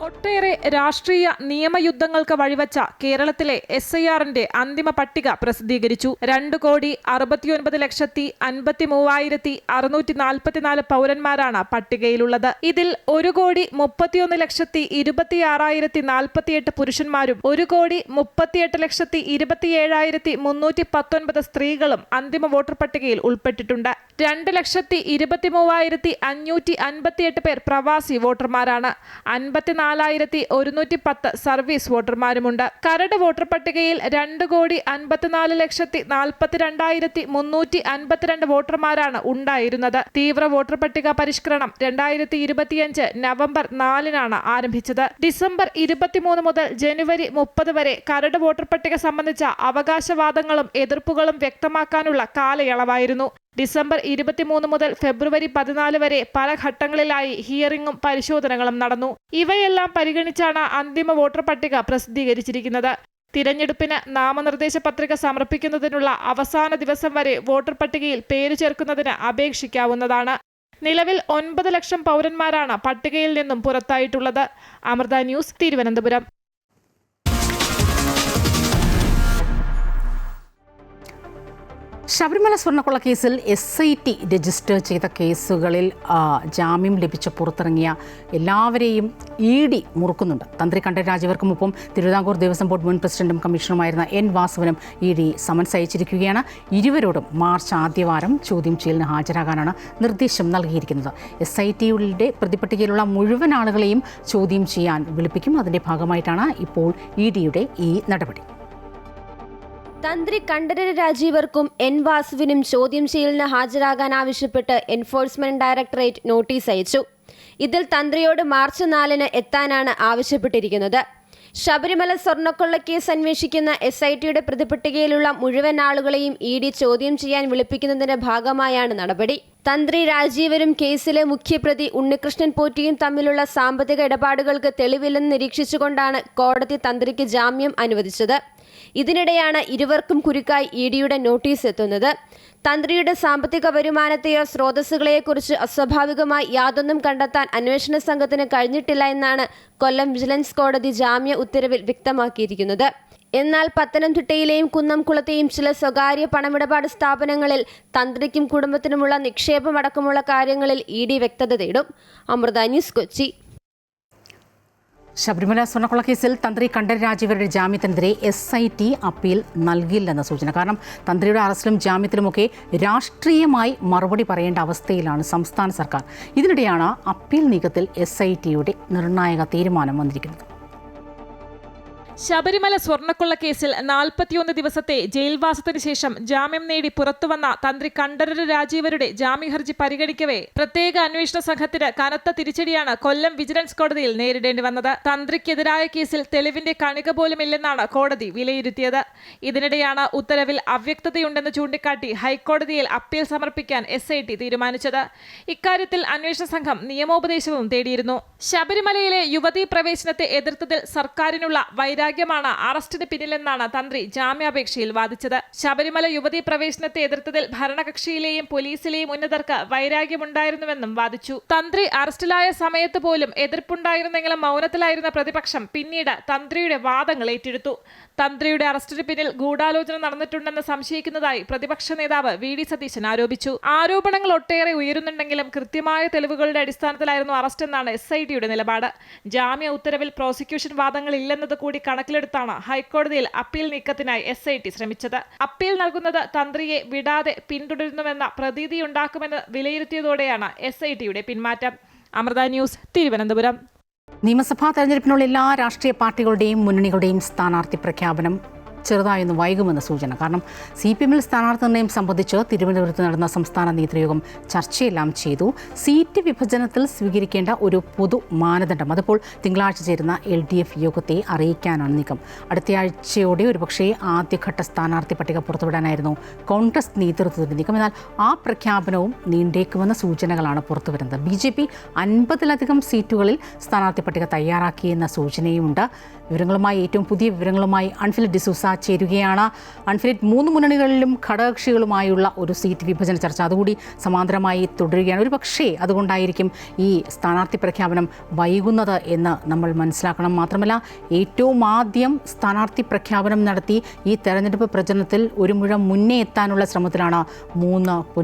ഒട്ടേറെ രാഷ്ട്രീയ നിയമയുദ്ധങ്ങൾക്ക് വഴിവെച്ച കേരളത്തിലെ SIRന്റെ അന്തിമ പട്ടിക പ്രസിദ്ധീകരിച്ചു. 2,69,53,644 പൗരന്മാരാണ് പട്ടികയിലുള്ളത്. ഇതിൽ 1,31,26,048 പുരുഷന്മാരും 1,38,27,319 സ്ത്രീകളും അന്തിമ വോട്ടർ പട്ടികയിൽ ഉൾപ്പെട്ടിട്ടുണ്ട്. 2,23,558 പേർ പ്രവാസി വോട്ടർമാരാണ്. 54 54,110 സർവീസ് വോട്ടർമാരുമുണ്ട്. കരട് വോട്ടർ പട്ടികയിൽ 2,54,42,352 വോട്ടർമാരാണ് ഉണ്ടായിരുന്നത്. തീവ്ര വോട്ടർ പട്ടിക പരിഷ്കരണം 2025 നവംബർ 4-നാണ് ആരംഭിച്ചത്. ഡിസംബർ 23 മുതൽ ജനുവരി 30 വരെ കരട് വോട്ടർ പട്ടിക സംബന്ധിച്ച അവകാശവാദങ്ങളും എതിർപ്പുകളും വ്യക്തമാക്കാനുള്ള കാലയളവായിരുന്നു. ഡിസംബർ 23 മുതൽ ഫെബ്രുവരി 14 വരെ പല ഘട്ടങ്ങളിലായി ഹിയറിംഗും പരിശോധനകളും നടന്നു. ഇവയെല്ലാം പരിഗണിച്ചാണ് അന്തിമ വോട്ടർ പട്ടിക പ്രസിദ്ധീകരിച്ചിരിക്കുന്നത്. തിരഞ്ഞെടുപ്പിന് നാമനിർദ്ദേശ പത്രിക സമർപ്പിക്കുന്നതിനുള്ള അവസാന ദിവസം വരെ വോട്ടർ പട്ടികയിൽ പേര് ചേർക്കുന്നതിന് അപേക്ഷിക്കാവുന്നതാണ്. നിലവിൽ 9 ലക്ഷം പൗരന്മാരാണ് പട്ടികയിൽ നിന്നും പുറത്തായിട്ടുള്ളത്. അമൃത ന്യൂസ്, തിരുവനന്തപുരം. ശബരിമല സ്വർണ്ണക്കൊള്ള കേസിൽ SIT രജിസ്റ്റർ ചെയ്ത കേസുകളിൽ ജാമ്യം ലഭിച്ച് പുറത്തിറങ്ങിയ എല്ലാവരെയും ED മുറുക്കുന്നുണ്ട്. തന്ത്രി കണ്ഠരര് രാജീവർക്കുമൊപ്പം തിരുവിതാംകൂർ ദേവസ്വം ബോർഡ് മുൻ പ്രസിഡന്റും കമ്മീഷണറുമായിരുന്ന N വാസുവിനും ED സമൻസ് അയച്ചിരിക്കുകയാണ്. ഇരുവരോടും മാർച്ച് ആദ്യവാരം ചോദ്യം ചെയ്യലിന് ഹാജരാകാനാണ് നിർദ്ദേശം നൽകിയിരിക്കുന്നത്. SITയുടെ പ്രതിപട്ടികയിലുള്ള മുഴുവൻ ആളുകളെയും ചോദ്യം ചെയ്യാൻ വിളിപ്പിക്കും. അതിൻ്റെ ഭാഗമായിട്ടാണ് ഇപ്പോൾ EDയുടെ ഈ നടപടി. തന്ത്രി കണ്ഠരര് രാജീവർക്കും N വാസുവിനും ചോദ്യം ചെയ്യലിന് ഹാജരാകാൻ ആവശ്യപ്പെട്ട് എൻഫോഴ്സ്മെന്റ് ഡയറക്ടറേറ്റ് നോട്ടീസ് അയച്ചു. ഇതിൽ തന്ത്രിയോട് മാർച്ച് 4-ന് എത്താനാണ് ആവശ്യപ്പെട്ടിരിക്കുന്നത്. ശബരിമല സ്വർണ്ണക്കൊള്ളക്കേസ് അന്വേഷിക്കുന്ന SITയുടെ പ്രതിപട്ടികയിലുള്ള മുഴുവൻ ആളുകളെയും ED ചോദ്യം ചെയ്യാൻ വിളിപ്പിക്കുന്നതിന്റെ ഭാഗമായാണ് നടപടി. തന്ത്രി രാജീവരും കേസിലെ മുഖ്യപ്രതി ഉണ്ണികൃഷ്ണൻ പോറ്റിയും തമ്മിലുള്ള സാമ്പത്തിക ഇടപാടുകൾക്ക് തെളിവില്ലെന്ന് നിരീക്ഷിച്ചുകൊണ്ടാണ് കോടതി തന്ത്രിക്ക് ജാമ്യം അനുവദിച്ചത്. ഇതിനിടെയാണ് ഇരുവർക്കും കുരുക്കായി EDയുടെ നോട്ടീസ് എത്തുന്നത്. തന്ത്രിയുടെ സാമ്പത്തിക വരുമാനത്തെയോ സ്രോതസ്സുകളെക്കുറിച്ച് അസ്വാഭാവികമായി യാതൊന്നും കണ്ടെത്താൻ അന്വേഷണ സംഘത്തിന് കഴിഞ്ഞിട്ടില്ല എന്നാണ് കൊല്ലം വിജിലൻസ് കോടതി ജാമ്യ ഉത്തരവിൽ വ്യക്തമാക്കിയിരിക്കുന്നത്. എന്നാൽ പത്തനംതിട്ടയിലെയും കുന്നംകുളത്തെയും ചില സ്വകാര്യ പണമിടപാട് സ്ഥാപനങ്ങളിൽ തന്ത്രിക്കും കുടുംബത്തിനുമുള്ള നിക്ഷേപമടക്കമുള്ള കാര്യങ്ങളിൽ ED വ്യക്തത തേടും. അമൃത ന്യൂസ്, കൊച്ചി. ശബരിമല സ്വർണ്ണക്കൊള്ളക്കേസിൽ തന്ത്രി കണ്ഠരര് രാജീവരുടെ ജാമ്യത്തിനെതിരെ SIT അപ്പീൽ നൽകില്ലെന്ന സൂചന. കാരണം തന്ത്രിയുടെ അറസ്റ്റിലും ജാമ്യത്തിലുമൊക്കെ രാഷ്ട്രീയമായി മറുപടി പറയേണ്ട അവസ്ഥയിലാണ് സംസ്ഥാന സർക്കാർ. ഇതിനിടെയാണ് അപ്പീൽ നീക്കത്തിൽ SITയുടെ നിർണായക തീരുമാനം വന്നിരിക്കുന്നത്. ശബരിമല സ്വർണ്ണക്കൊള്ള കേസിൽ 41 ദിവസത്തെ ജയിൽവാസത്തിന് ശേഷം ജാമ്യം നേടി പുറത്തുവന്ന തന്ത്രി കണ്ഠരര് രാജീവരുടെ ജാമ്യഹർജി പരിഗണിക്കവേ പ്രത്യേക അന്വേഷണ സംഘത്തിന് കനത്ത തിരിച്ചടിയാണ് കൊല്ലം വിജിലൻസ് കോടതിയിൽ നേരിടേണ്ടി വന്നത്. തന്ത്രിക്കെതിരായ കേസിൽ തെളിവിന്റെ കണിക പോലുമില്ലെന്നാണ് കോടതി വിലയിരുത്തിയത്. ഇതിനിടെയാണ് ഉത്തരവിൽ അവ്യക്തതയുണ്ടെന്ന് ചൂണ്ടിക്കാട്ടി ഹൈക്കോടതിയിൽ അപ്പീൽ സമർപ്പിക്കാൻ SIT തീരുമാനിച്ചത്. ഇക്കാര്യത്തിൽ അന്വേഷണ സംഘം നിയമോപദേശവും തേടിയിരുന്നു. ശബരിമലയിലെ യുവതീ പ്രവേശനത്തെ എതിർത്തതിൽ സർക്കാരിനുള്ള വൈരാഗ്യമാണ് അറസ്റ്റിന് പിന്നിലെന്നാണ് തന്ത്രി ജാമ്യാപേക്ഷയിൽ വാദിച്ചത്. ശബരിമല യുവതീ പ്രവേശനത്തെ എതിർത്തതിൽ ഭരണകക്ഷിയിലെയും പോലീസിലെയും ഉന്നതർക്ക് വൈരാഗ്യമുണ്ടായിരുന്നുവെന്നും വാദിച്ചു. തന്ത്രി അറസ്റ്റിലായ സമയത്ത് പോലും എതിർപ്പുണ്ടായിരുന്നെങ്കിലും മൗനത്തിലായിരുന്ന പ്രതിപക്ഷം പിന്നീട് തന്ത്രിയുടെ വാദങ്ങൾ ഏറ്റെടുത്തു. തന്ത്രിയുടെ അറസ്റ്റിന് പിന്നിൽ ഗൂഢാലോചന നടന്നിട്ടുണ്ടെന്ന് സംശയിക്കുന്നതായി പ്രതിപക്ഷ നേതാവ് VD സതീശൻ ആരോപിച്ചു. ആരോപണങ്ങൾ ഒട്ടേറെ ഉയരുന്നുണ്ടെങ്കിലും കൃത്യമായ തെളിവുകളുടെ അടിസ്ഥാനത്തിലായിരുന്നു അറസ്റ്റെന്നാണ് SITയുടെ നിലപാട്. ജാമ്യ ഉത്തരവിൽ പ്രോസിക്യൂഷൻ വാദങ്ങൾ ഇല്ലെന്നത് കൂടി കണക്കിലെടുത്താണ് ഹൈക്കോടതിയിൽ അപ്പീൽ നീക്കത്തിനായി SIT ശ്രമിച്ചത്. അപ്പീൽ നൽകുന്നത് തന്ത്രിയെ വിടാതെ പിന്തുടരുന്നുവെന്ന പ്രതീതിയുണ്ടാക്കുമെന്ന് വിലയിരുത്തിയതോടെയാണ് SITയുടെ പിന്മാറ്റം. അമൃത ന്യൂസ്, തിരുവനന്തപുരം. നിയമസഭാ തെരഞ്ഞെടുപ്പിനുള്ള എല്ലാ രാഷ്ട്രീയ പാർട്ടികളുടെയും മുന്നണികളുടെയും സ്ഥാനാർത്ഥി പ്രഖ്യാപനം ചെറുതായൊന്ന് വൈകുമെന്ന സൂചന. കാരണം CPM-ൽ സ്ഥാനാർത്ഥി നിർണ്ണയം സംബന്ധിച്ച് തിരുവനന്തപുരത്ത് നടന്ന സംസ്ഥാന നേതൃയോഗം ചർച്ചയെല്ലാം ചെയ്തു. സീറ്റ് വിഭജനത്തിൽ സ്വീകരിക്കേണ്ട ഒരു പൊതു മാനദണ്ഡം അതിപ്പോൾ തിങ്കളാഴ്ച ചേരുന്ന LDF യോഗത്തെ അറിയിക്കാനാണ് നീക്കം. അടുത്തയാഴ്ചയോടെ ഒരുപക്ഷേ ആദ്യഘട്ട സ്ഥാനാർത്ഥി പട്ടിക പുറത്തുവിടാനായിരുന്നു കോൺഗ്രസ് നേതൃത്വത്തിന്റെ നീക്കം. എന്നാൽ ആ പ്രഖ്യാപനവും നീണ്ടേക്കുമെന്ന സൂചനകളാണ് പുറത്തുവരുന്നത്. BJP 50-ലധികം സീറ്റുകളിൽ സ്ഥാനാർത്ഥി പട്ടിക തയ്യാറാക്കിയെന്ന സൂചനയുമുണ്ട്. വിവരങ്ങളുമായി ഏറ്റവും പുതിയ വിവരങ്ങളുമായി അൺഫിലിറ്റ് ഡിസൂസ ചേരുകയാണ്. അൺഫിലിറ്റ്, 3 മുന്നണികളിലും ഘടകകക്ഷികളുമായുള്ള ഒരു സീറ്റ് വിഭജന ചർച്ച അതുകൂടി സമാന്തരമായി തുടരുകയാണ്. ഒരു പക്ഷേ അതുകൊണ്ടായിരിക്കും ഈ സ്ഥാനാർത്ഥി പ്രഖ്യാപനം വൈകുന്നത് എന്ന് നമ്മൾ മനസ്സിലാക്കണം. മാത്രമല്ല, ഏറ്റവും ആദ്യം സ്ഥാനാർത്ഥി പ്രഖ്യാപനം നടത്തി ഈ തെരഞ്ഞെടുപ്പ് പ്രചരണത്തിൽ ഒരു മുഴം മുന്നേ എത്താനുള്ള ശ്രമത്തിലാണ് 3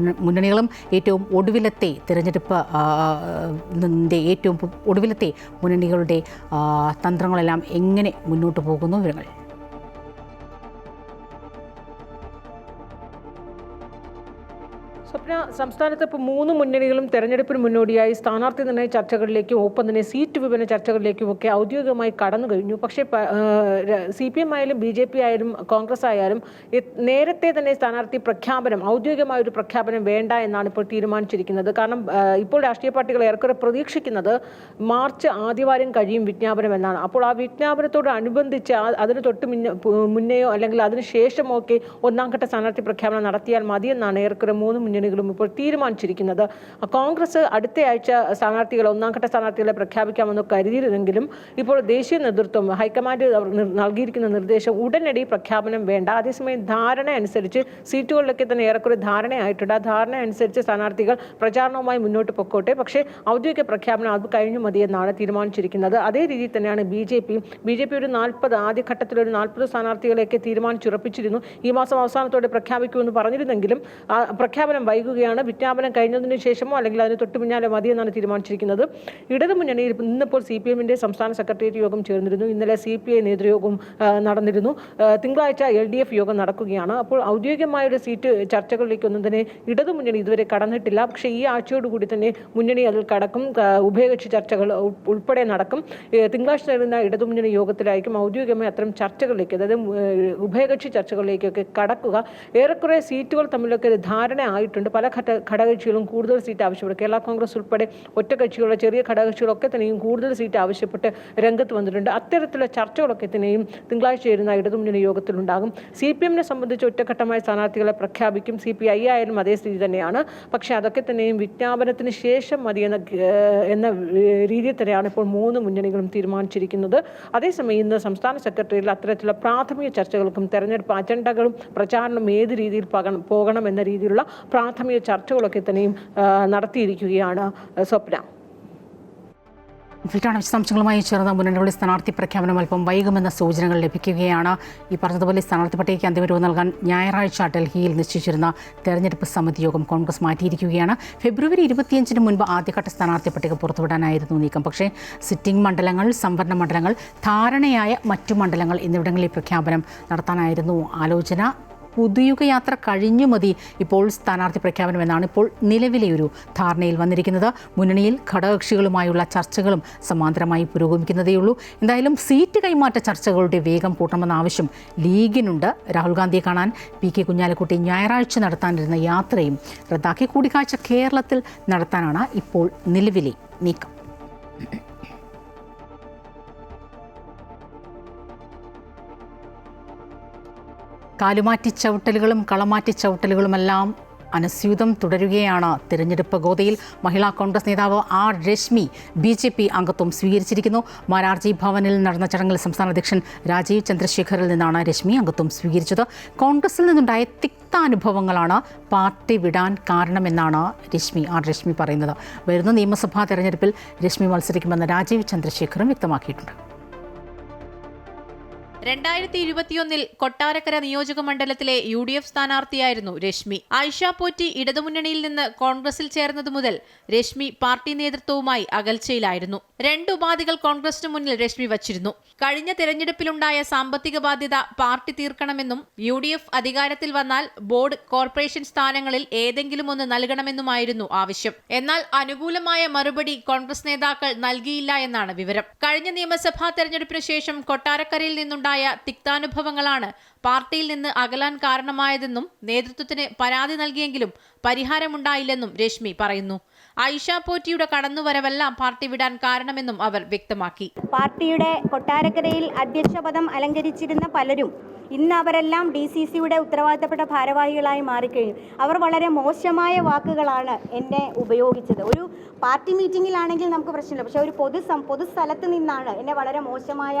മുന്നണികളും. ഏറ്റവും ഒടുവിലത്തെ തെരഞ്ഞെടുപ്പ് ഏറ്റവും ഒടുവിലത്തെ മുന്നണികളുടെ തന്ത്രങ്ങളെല്ലാം എങ്ങനെ മുന്നോട്ട് പോകുന്നു? വിവരങ്ങൾ. സ്വപ്ന, സ്വപ്ന, സംസ്ഥാനത്ത് ഇപ്പോൾ 3 മുന്നണികളും തെരഞ്ഞെടുപ്പിന് മുന്നോടിയായി സ്ഥാനാർത്ഥി നിർണയ ചർച്ചകളിലേക്കും ഒപ്പം തന്നെ സീറ്റ് വിഭജന ചർച്ചകളിലേക്കും ഒക്കെ ഔദ്യോഗികമായി കടന്നു കഴിഞ്ഞു. പക്ഷേ CPM ആയാലും BJP ആയാലും കോൺഗ്രസ് ആയാലും നേരത്തെ തന്നെ സ്ഥാനാർത്ഥി പ്രഖ്യാപനം, ഔദ്യോഗികമായ ഒരു പ്രഖ്യാപനം വേണ്ട എന്നാണ് ഇപ്പോൾ തീരുമാനിച്ചിരിക്കുന്നത്. കാരണം ഇപ്പോൾ രാഷ്ട്രീയ പാർട്ടികൾ ഏറെക്കുറെ പ്രതീക്ഷിക്കുന്നത് മാർച്ച് ആദ്യവാരം കഴിയും വിജ്ഞാപനം എന്നാണ്. അപ്പോൾ ആ വിജ്ഞാപനത്തോടനുബന്ധിച്ച് അതിന് തൊട്ട് മുന്നെയോ അല്ലെങ്കിൽ അതിനുശേഷമോ ഒക്കെ ഒന്നാംഘട്ട സ്ഥാനാർത്ഥി പ്രഖ്യാപനം നടത്തിയാൽ മതിയെന്നാണ് ഏറെക്കുറെ 3 മുന്നണികളും ഇപ്പോൾ തീരുമാനിച്ചിരിക്കുന്നത്. കോൺഗ്രസ് അടുത്ത ആഴ്ച ഒന്നാംഘട്ട സ്ഥാനാർത്ഥികളെ പ്രഖ്യാപിക്കാമെന്ന് കരുതിയിരുന്നെങ്കിലും ഇപ്പോൾ ദേശീയ നേതൃത്വം ഹൈക്കമാൻഡ് നൽകിയിരിക്കുന്ന നിർദ്ദേശം ഉടനടി പ്രഖ്യാപനം വേണ്ട. അതേസമയം ധാരണ അനുസരിച്ച് സീറ്റുകളിലൊക്കെ തന്നെ ഏറെക്കുറെ ധാരണയായിട്ടുണ്ട്. ആ ധാരണ അനുസരിച്ച് സ്ഥാനാർത്ഥികൾ പ്രചാരണവുമായി മുന്നോട്ട് പൊക്കോട്ടെ, പക്ഷേ ഔദ്യോഗിക പ്രഖ്യാപനം അത് കഴിഞ്ഞു മതിയെന്നാണ് തീരുമാനിച്ചിരിക്കുന്നത്. അതേ രീതിയിൽ തന്നെയാണ് BJP ഒരു 40 ആദ്യഘട്ടത്തിൽ ഒരു 40 സ്ഥാനാർത്ഥികളെയൊക്കെ തീരുമാനിച്ചുറപ്പിച്ചിരുന്നു. ഈ മാസം അവസാനത്തോടെ പ്രഖ്യാപിക്കുമെന്ന് പറഞ്ഞിരുന്നെങ്കിലും ആ പ്രഖ്യാപനം വൈകുകയാണ്. വിജ്ഞാപനം കഴിഞ്ഞതിന് ശേഷമോ അല്ലെങ്കിൽ അതിന് തൊട്ട് പിന്നാലെ മതിയെന്നാണ് തീരുമാനിച്ചിരിക്കുന്നത്. ഇടതുമുന്നണിയിൽ ഇന്നിപ്പോൾ CPM-ന്റെ സംസ്ഥാന സെക്രട്ടേറിയറ്റ് യോഗം ചേർന്നിരുന്നു. ഇന്നലെ CPI നേതൃയോഗം നടന്നിരുന്നു. തിങ്കളാഴ്ച LDF യോഗം നടക്കുകയാണ്. അപ്പോൾ ഔദ്യോഗികമായ ഒരു സീറ്റ് ചർച്ചകളിലേക്കൊന്നും തന്നെ ഇടതുമുന്നണി ഇതുവരെ കടന്നിട്ടില്ല. പക്ഷേ ഈ ആഴ്ചയോടുകൂടി തന്നെ മുന്നണി അതിൽ കടക്കും. ഉഭയകക്ഷി ചർച്ചകൾ ഉൾപ്പെടെ നടക്കും. തിങ്കളാഴ്ച നടന്ന ഇടതുമുന്നണി യോഗത്തിലായിരിക്കും ഔദ്യോഗികമായി അത്തരം ചർച്ചകളിലേക്ക്, അതായത് ഉഭയകക്ഷി ചർച്ചകളിലേക്കൊക്കെ കടക്കുക. ഏറെക്കുറെ സീറ്റുകൾ തമ്മിലൊക്കെ ധാരണ ആയിട്ടുണ്ട്. പല ഘടകകക്ഷികളും കൂടുതൽ സീറ്റ് ആവശ്യപ്പെടും. കേരള കോൺഗ്രസ് ഉൾപ്പെടെ ഒറ്റക്കക്ഷികളുടെ ചെറിയ ഘടകകക്ഷികളൊക്കെ തന്നെയും കൂടുതൽ സീറ്റ് ആവശ്യപ്പെട്ട് രംഗത്ത് വന്നിട്ടുണ്ട്. അത്തരത്തിലുള്ള ചർച്ചകളൊക്കെ തന്നെയും തിങ്കളാഴ്ച ചേരുന്ന ഇടതുമുന്നണി യോഗത്തിലുണ്ടാകും. CPM-നെ സംബന്ധിച്ച് ഒറ്റഘട്ടമായ സ്ഥാനാർത്ഥികളെ പ്രഖ്യാപിക്കും. CPI ആയാലും അതേ സ്ഥിതി തന്നെയാണ്. പക്ഷേ അതൊക്കെ തന്നെയും വിജ്ഞാപനത്തിന് ശേഷം മതി എന്ന രീതിയിൽ തന്നെയാണ് ഇപ്പോൾ 3 മുന്നണികളും തീരുമാനിച്ചിരിക്കുന്നത്. അതേസമയം ഇന്ന് സംസ്ഥാന സെക്രട്ടറിയിൽ അത്തരത്തിലുള്ള പ്രാഥമിക ചർച്ചകൾക്കും തെരഞ്ഞെടുപ്പ് അജണ്ടകളും പ്രചാരണം ഏത് രീതിയിൽ പോകണം എന്ന രീതിയിലുള്ള പ്രാഥമിക ചർച്ചകളൊക്കെ തന്നെയും നടത്തിയിരിക്കുകയാണ്. സ്വപ്ന. വിശദാംശങ്ങളുമായി ചേർന്ന മുന്നണികളുടെ സ്ഥാനാർത്ഥി പ്രഖ്യാപനം അല്പം വൈകുമെന്ന സൂചനകൾ ലഭിക്കുകയാണ്. ഈ പറഞ്ഞതുപോലെ സ്ഥാനാർത്ഥി പട്ടികയ്ക്ക് അന്തിമരൂപം നൽകാൻ ഞായറാഴ്ച ഡൽഹിയിൽ നിശ്ചയിച്ചിരുന്ന തെരഞ്ഞെടുപ്പ് സമിതി യോഗം കോൺഗ്രസ് മാറ്റിയിരിക്കുകയാണ്. ഫെബ്രുവരി 25-ന് മുൻപ് ആദ്യഘട്ട സ്ഥാനാർത്ഥി പട്ടിക പുറത്തുവിടാനായിരുന്നു നീക്കം. പക്ഷേ സിറ്റിംഗ് മണ്ഡലങ്ങൾ, സംവരണ മണ്ഡലങ്ങൾ, ധാരണയായ മറ്റു മണ്ഡലങ്ങൾ എന്നിവിടങ്ങളിൽ പ്രഖ്യാപനം നടത്താനായിരുന്നു ആലോചന. പുതുയുഗയാത്ര കഴിഞ്ഞു മതി ഇപ്പോൾ സ്ഥാനാർത്ഥി പ്രഖ്യാപനം എന്നാണ് ഇപ്പോൾ നിലവിലെ ഒരു ധാരണയിൽ വന്നിരിക്കുന്നത്. മുന്നണിയിൽ ഘടകകക്ഷികളുമായുള്ള ചർച്ചകളും സമാന്തരമായി പുരോഗമിക്കുന്നതേയുള്ളൂ. എന്തായാലും സീറ്റ് കൈമാറ്റ ചർച്ചകളുടെ വേഗം കൂട്ടണമെന്ന ആവശ്യം ലീഗിനുണ്ട്. രാഹുൽ ഗാന്ധിയെ കാണാൻ PK കുഞ്ഞാലിക്കുട്ടി ഞായറാഴ്ച നടത്താനിരുന്ന യാത്രയും റദ്ദാക്കി. കൂടിക്കാഴ്ച കേരളത്തിൽ നടത്താനാണ് ഇപ്പോൾ നിലവിലെ നീക്കം. കാലുമാറ്റി ചവിട്ടലുകളും കളമാറ്റി ചവിട്ടലുകളുമെല്ലാം അനസ്യൂതം തുടരുകയാണ്. തിരഞ്ഞെടുപ്പ് ഗോതയിൽ മഹിളാ കോൺഗ്രസ് നേതാവ് R. രശ്മി BJP അംഗത്വം സ്വീകരിച്ചിരിക്കുന്നു. മാരാർജി ഭവനിൽ നടന്ന ചടങ്ങിൽ സംസ്ഥാന അധ്യക്ഷൻ രാജീവ് ചന്ദ്രശേഖറിൽ നിന്നാണ് രശ്മി അംഗത്വം സ്വീകരിച്ചത്. കോൺഗ്രസിൽ നിന്നുണ്ടായ തിക്താനുഭവങ്ങളാണ് പാർട്ടി വിടാൻ കാരണമെന്നാണ് R. രശ്മി പറയുന്നത്. വരുന്ന നിയമസഭാ തെരഞ്ഞെടുപ്പിൽ രശ്മി മത്സരിക്കുമെന്ന് രാജീവ് ചന്ദ്രശേഖറും വ്യക്തമാക്കിയിട്ടുണ്ട്. 2021 കൊട്ടാരക്കര നിയോജക മണ്ഡലത്തിലെ UDF സ്ഥാനാർത്ഥിയായിരുന്നു രശ്മി. ആയിഷ പോറ്റി ഇടതുമുന്നണിയിൽ നിന്ന് കോൺഗ്രസിൽ ചേർന്നതു മുതൽ രശ്മി പാർട്ടി നേതൃത്വവുമായി അകൽച്ചയിലായിരുന്നു. 2 ഉപാധികൾ കോൺഗ്രസിന് മുന്നിൽ രശ്മി വച്ചിരുന്നു. കഴിഞ്ഞ തെരഞ്ഞെടുപ്പിലുണ്ടായ സാമ്പത്തിക ബാധ്യത പാർട്ടി തീർക്കണമെന്നും UDF അധികാരത്തിൽ വന്നാൽ ബോർഡ്, കോർപ്പറേഷൻ സ്ഥാനങ്ങളിൽ ഏതെങ്കിലും ഒന്ന് നൽകണമെന്നുമായിരുന്നു ആവശ്യം. എന്നാൽ അനുകൂലമായ മറുപടി കോൺഗ്രസ് നേതാക്കൾ നൽകിയില്ല എന്നാണ് വിവരം. കഴിഞ്ഞ നിയമസഭാ തെരഞ്ഞെടുപ്പിന് ശേഷം കൊട്ടാരക്കരയിൽ നിന്നുണ്ടായ തിക്താനുഭവങ്ങളാണ് പാർട്ടിയിൽ നിന്ന് അകലാൻ കാരണമായതെന്നും നേതൃത്വത്തിന് പരാതി നൽകിയെങ്കിലും പരിഹാരമുണ്ടായില്ലെന്നും രശ്മി പറയുന്നു. ആയിഷ പോറ്റിയുടെ കടന്നുവരവല്ല പാർട്ടി വിടാൻ കാരണമെന്നും അവർ വ്യക്തമാക്കി. പാർട്ടിയുടെ കൊട്ടാരക്കരയിൽ അധ്യക്ഷ പദം അലങ്കരിച്ചിരുന്ന പലരും ഇന്ന് അവരെല്ലാം DCCയുടെ ഉത്തരവാദിത്തപ്പെട്ട ഭാരവാഹികളായി മാറിക്കഴിഞ്ഞു. അവർ വളരെ മോശമായ വാക്കുകളാണ് എന്നെ ഉപയോഗിച്ചത്. ഒരു പാർട്ടി മീറ്റിങ്ങിലാണെങ്കിൽ നമുക്ക് പ്രശ്നമില്ല, പക്ഷേ ഒരു പൊതുസ്ഥലത്ത് നിന്നാണ് എന്നെ വളരെ മോശമായ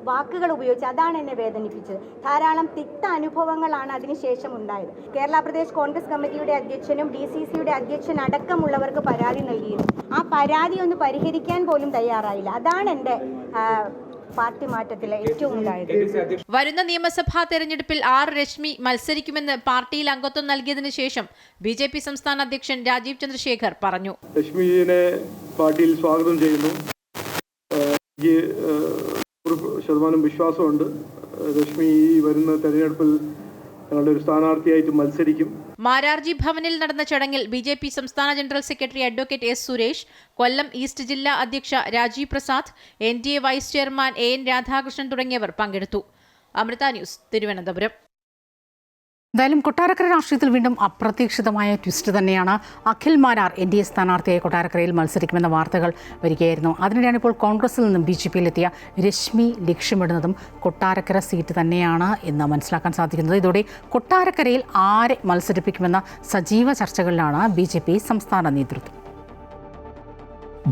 വാക്കുകൾ ഉപയോഗിച്ചത്. അതാണ് എന്നെ വേദനിപ്പിച്ചത്. ധാരാളം തിക്ത അനുഭവങ്ങളാണ് അതിനുശേഷം ഉണ്ടായത്. കേരള പ്രദേശ് കോൺഗ്രസ് കമ്മിറ്റിയുടെ അധ്യക്ഷനും DCCയുടെ അധ്യക്ഷൻ അടക്കമുള്ളവർക്ക് പരാതി നൽകിയിരുന്നു. ആ പരാതി ഒന്ന് പരിഹരിക്കാൻ പോലും തയ്യാറായില്ല. അതാണ് എൻ്റെ പാർട്ടി മാറ്റത്തിലെ ഏറ്റവും ഉണ്ടായത്. വരുന്ന നിയമസഭാ തെരഞ്ഞെടുപ്പിൽ R. രശ്മി മത്സരിക്കുമെന്ന് പാർട്ടിയിൽ അംഗത്വം നൽകിയതിനു ശേഷം BJP സംസ്ഥാന അധ്യക്ഷൻ രാജീവ് ചന്ദ്രശേഖർ പറഞ്ഞു. രശ്മിയെ പാർട്ടിയിൽ സ്വാഗതം ചെയ്യുന്നു. എനിക്ക് 100% വിശ്വാസമുണ്ട്. രശ്മി ഈ വരുന്ന തെരഞ്ഞെടുപ്പിൽ ഞങ്ങളുടെ ഒരു സ്ഥാനാർത്ഥിയായിട്ട് മത്സരിക്കും. മാരാർജി ഭവനിൽ നടന്ന ചടങ്ങിൽ BJP സംസ്ഥാന general secretary advocate S. Suresh, Kollam east ജില്ലാ അധ്യക്ഷ Rajeev Prasad, NDA vice chairman AN Radhakrishnan തുടങ്ങിയവർ പങ്കെടുത്തു. അമൃത ന്യൂസ്, തിരുവനന്തപുരം. എന്തായാലും കൊട്ടാരക്കര രാഷ്ട്രീയത്തിൽ വീണ്ടും അപ്രതീക്ഷിതമായ ട്വിസ്റ്റ് തന്നെയാണ്. അഖിൽ മാരാർ NDA സ്ഥാനാർത്ഥിയായി കൊട്ടാരക്കരയിൽ മത്സരിക്കുമെന്ന വാർത്തകൾ വരികയായിരുന്നു. അതിനിടെയാണ് ഇപ്പോൾ കോൺഗ്രസിൽ നിന്നും BJPയിലെത്തിയ രശ്മി ലക്ഷ്യമിടുന്നതും കൊട്ടാരക്കര സീറ്റ് തന്നെയാണ് എന്ന് മനസ്സിലാക്കാൻ സാധിക്കുന്നത്. ഇതോടെ കൊട്ടാരക്കരയിൽ ആരെ മത്സരിപ്പിക്കുമെന്ന സജീവ ചർച്ചകളിലാണ് BJP സംസ്ഥാന നേതൃത്വം.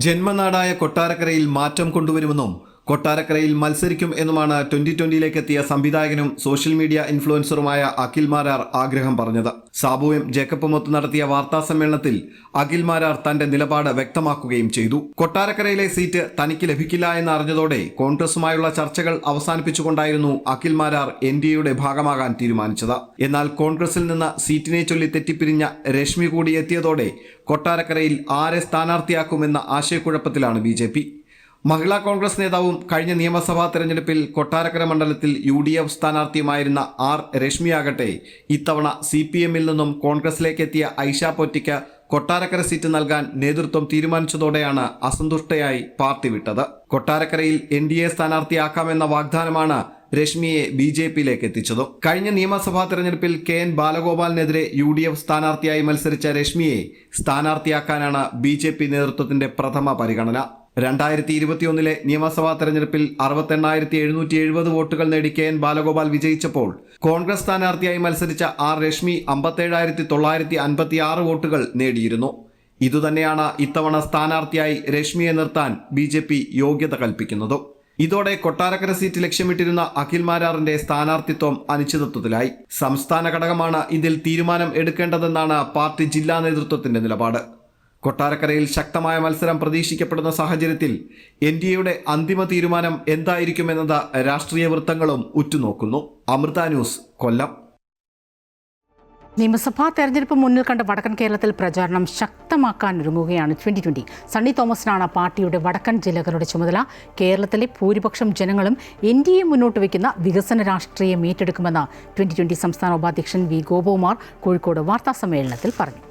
ജന്മനാടായ കൊട്ടാരക്കരയിൽ മാറ്റം കൊണ്ടുവരുമെന്നും കൊട്ടാരക്കരയിൽ മത്സരിക്കും എന്നുമാണ് 2020 എത്തിയ സംവിധായകനും സോഷ്യൽ മീഡിയ ഇൻഫ്ലുവൻസറുമായ അഖിൽ മാരാർ ആഗ്രഹം പറഞ്ഞത്. സാബുവും ജേക്കബുമൊത്ത് നടത്തിയ വാർത്താ സമ്മേളനത്തിൽ അഖിൽ മാരാർ തന്റെ നിലപാട് വ്യക്തമാക്കുകയും ചെയ്തു. കൊട്ടാരക്കരയിലെ സീറ്റ് തനിക്ക് ലഭിക്കില്ല എന്ന് അറിഞ്ഞതോടെ കോൺഗ്രസുമായുള്ള ചർച്ചകൾ അവസാനിപ്പിച്ചുകൊണ്ടായിരുന്നു അഖിൽ മാരാർ NDAയുടെ ഭാഗമാകാൻ തീരുമാനിച്ചത്. എന്നാൽ കോൺഗ്രസിൽ നിന്ന് സീറ്റിനെ ചൊല്ലി തെറ്റിപ്പിരിഞ്ഞ രശ്മി കൂടി എത്തിയതോടെ കൊട്ടാരക്കരയിൽ ആരെ സ്ഥാനാർത്ഥിയാക്കുമെന്ന ആശയക്കുഴപ്പത്തിലാണ് BJP. മഹിളാ കോൺഗ്രസ് നേതാവും കഴിഞ്ഞ നിയമസഭാ തെരഞ്ഞെടുപ്പിൽ കൊട്ടാരക്കര മണ്ഡലത്തിൽ UDF സ്ഥാനാർത്ഥിയുമായിരുന്ന രശ്മിയാകട്ടെ ഇത്തവണ CPMൽ നിന്നും കോൺഗ്രസിലേക്ക് എത്തിയ ഐഷ പൊറ്റിക്ക് കൊട്ടാരക്കര സീറ്റ് നൽകാൻ നേതൃത്വം തീരുമാനിച്ചതോടെയാണ് അസന്തുഷ്ടയായി പാർട്ടി വിട്ടത്. കൊട്ടാരക്കരയിൽ NDA സ്ഥാനാർത്ഥിയാക്കാമെന്ന വാഗ്ദാനമാണ് രശ്മിയെ BJPയിലേക്ക് എത്തിച്ചത്. കഴിഞ്ഞ നിയമസഭാ തെരഞ്ഞെടുപ്പിൽ KN ബാലഗോപാലിനെതിരെ UDF സ്ഥാനാർത്ഥിയായി മത്സരിച്ച രശ്മിയെ സ്ഥാനാർത്ഥിയാക്കാനാണ് BJP നേതൃത്വത്തിന്റെ പ്രഥമ പരിഗണന. 2021 നിയമസഭാ തെരഞ്ഞെടുപ്പിൽ 68,770 വോട്ടുകൾ നേടി KN ബാലഗോപാൽ വിജയിച്ചപ്പോൾ കോൺഗ്രസ് സ്ഥാനാർത്ഥിയായി മത്സരിച്ച രശ്മി 57,956 വോട്ടുകൾ നേടിയിരുന്നു. ഇതുതന്നെയാണ് ഇത്തവണ സ്ഥാനാർത്ഥിയായി രശ്മിയെ നിർത്താൻ BJP യോഗ്യത കൽപ്പിക്കുന്നത്. ഇതോടെ കൊട്ടാരക്കര സീറ്റ് ലക്ഷ്യമിട്ടിരുന്ന അഖിൽ മാരാറിന്റെ സ്ഥാനാർത്ഥിത്വം അനിശ്ചിതത്വത്തിലായി. സംസ്ഥാന ഘടകമാണ് ഇതിൽ തീരുമാനം എടുക്കേണ്ടതെന്നാണ് പാർട്ടി ജില്ലാ നേതൃത്വത്തിന്റെ നിലപാട്. കൊട്ടാരക്കരയിൽ ശക്തമായ മത്സരം പ്രതീക്ഷിക്കപ്പെടുന്ന സാഹചര്യത്തിൽ NDAയുടെ അന്തിമ തീരുമാനം എന്തായിരിക്കുമെന്നത് രാഷ്ട്രീയ വൃത്തങ്ങളും ഉറ്റുനോക്കുന്നു. അമൃത ന്യൂസ്, കൊല്ലം. നിയമസഭാ തെരഞ്ഞെടുപ്പ് മുന്നിൽ കണ്ട വടക്കൻ കേരളത്തിൽ പ്രചാരണം ശക്തമാക്കാനൊരുങ്ങുകയാണ് 2020. സണ്ണി തോമസിനാണ് പാർട്ടിയുടെ വടക്കൻ ജില്ലകളുടെ ചുമതല. കേരളത്തിലെ ഭൂരിപക്ഷം ജനങ്ങളും NDA മുന്നോട്ട് വയ്ക്കുന്ന വികസന രാഷ്ട്രീയം ഏറ്റെടുക്കുമെന്ന് 2020 സംസ്ഥാന ഉപാധ്യക്ഷൻ V. ഗോപകുമാർ കോഴിക്കോട് വാർത്താസമ്മേളനത്തിൽ പറഞ്ഞു.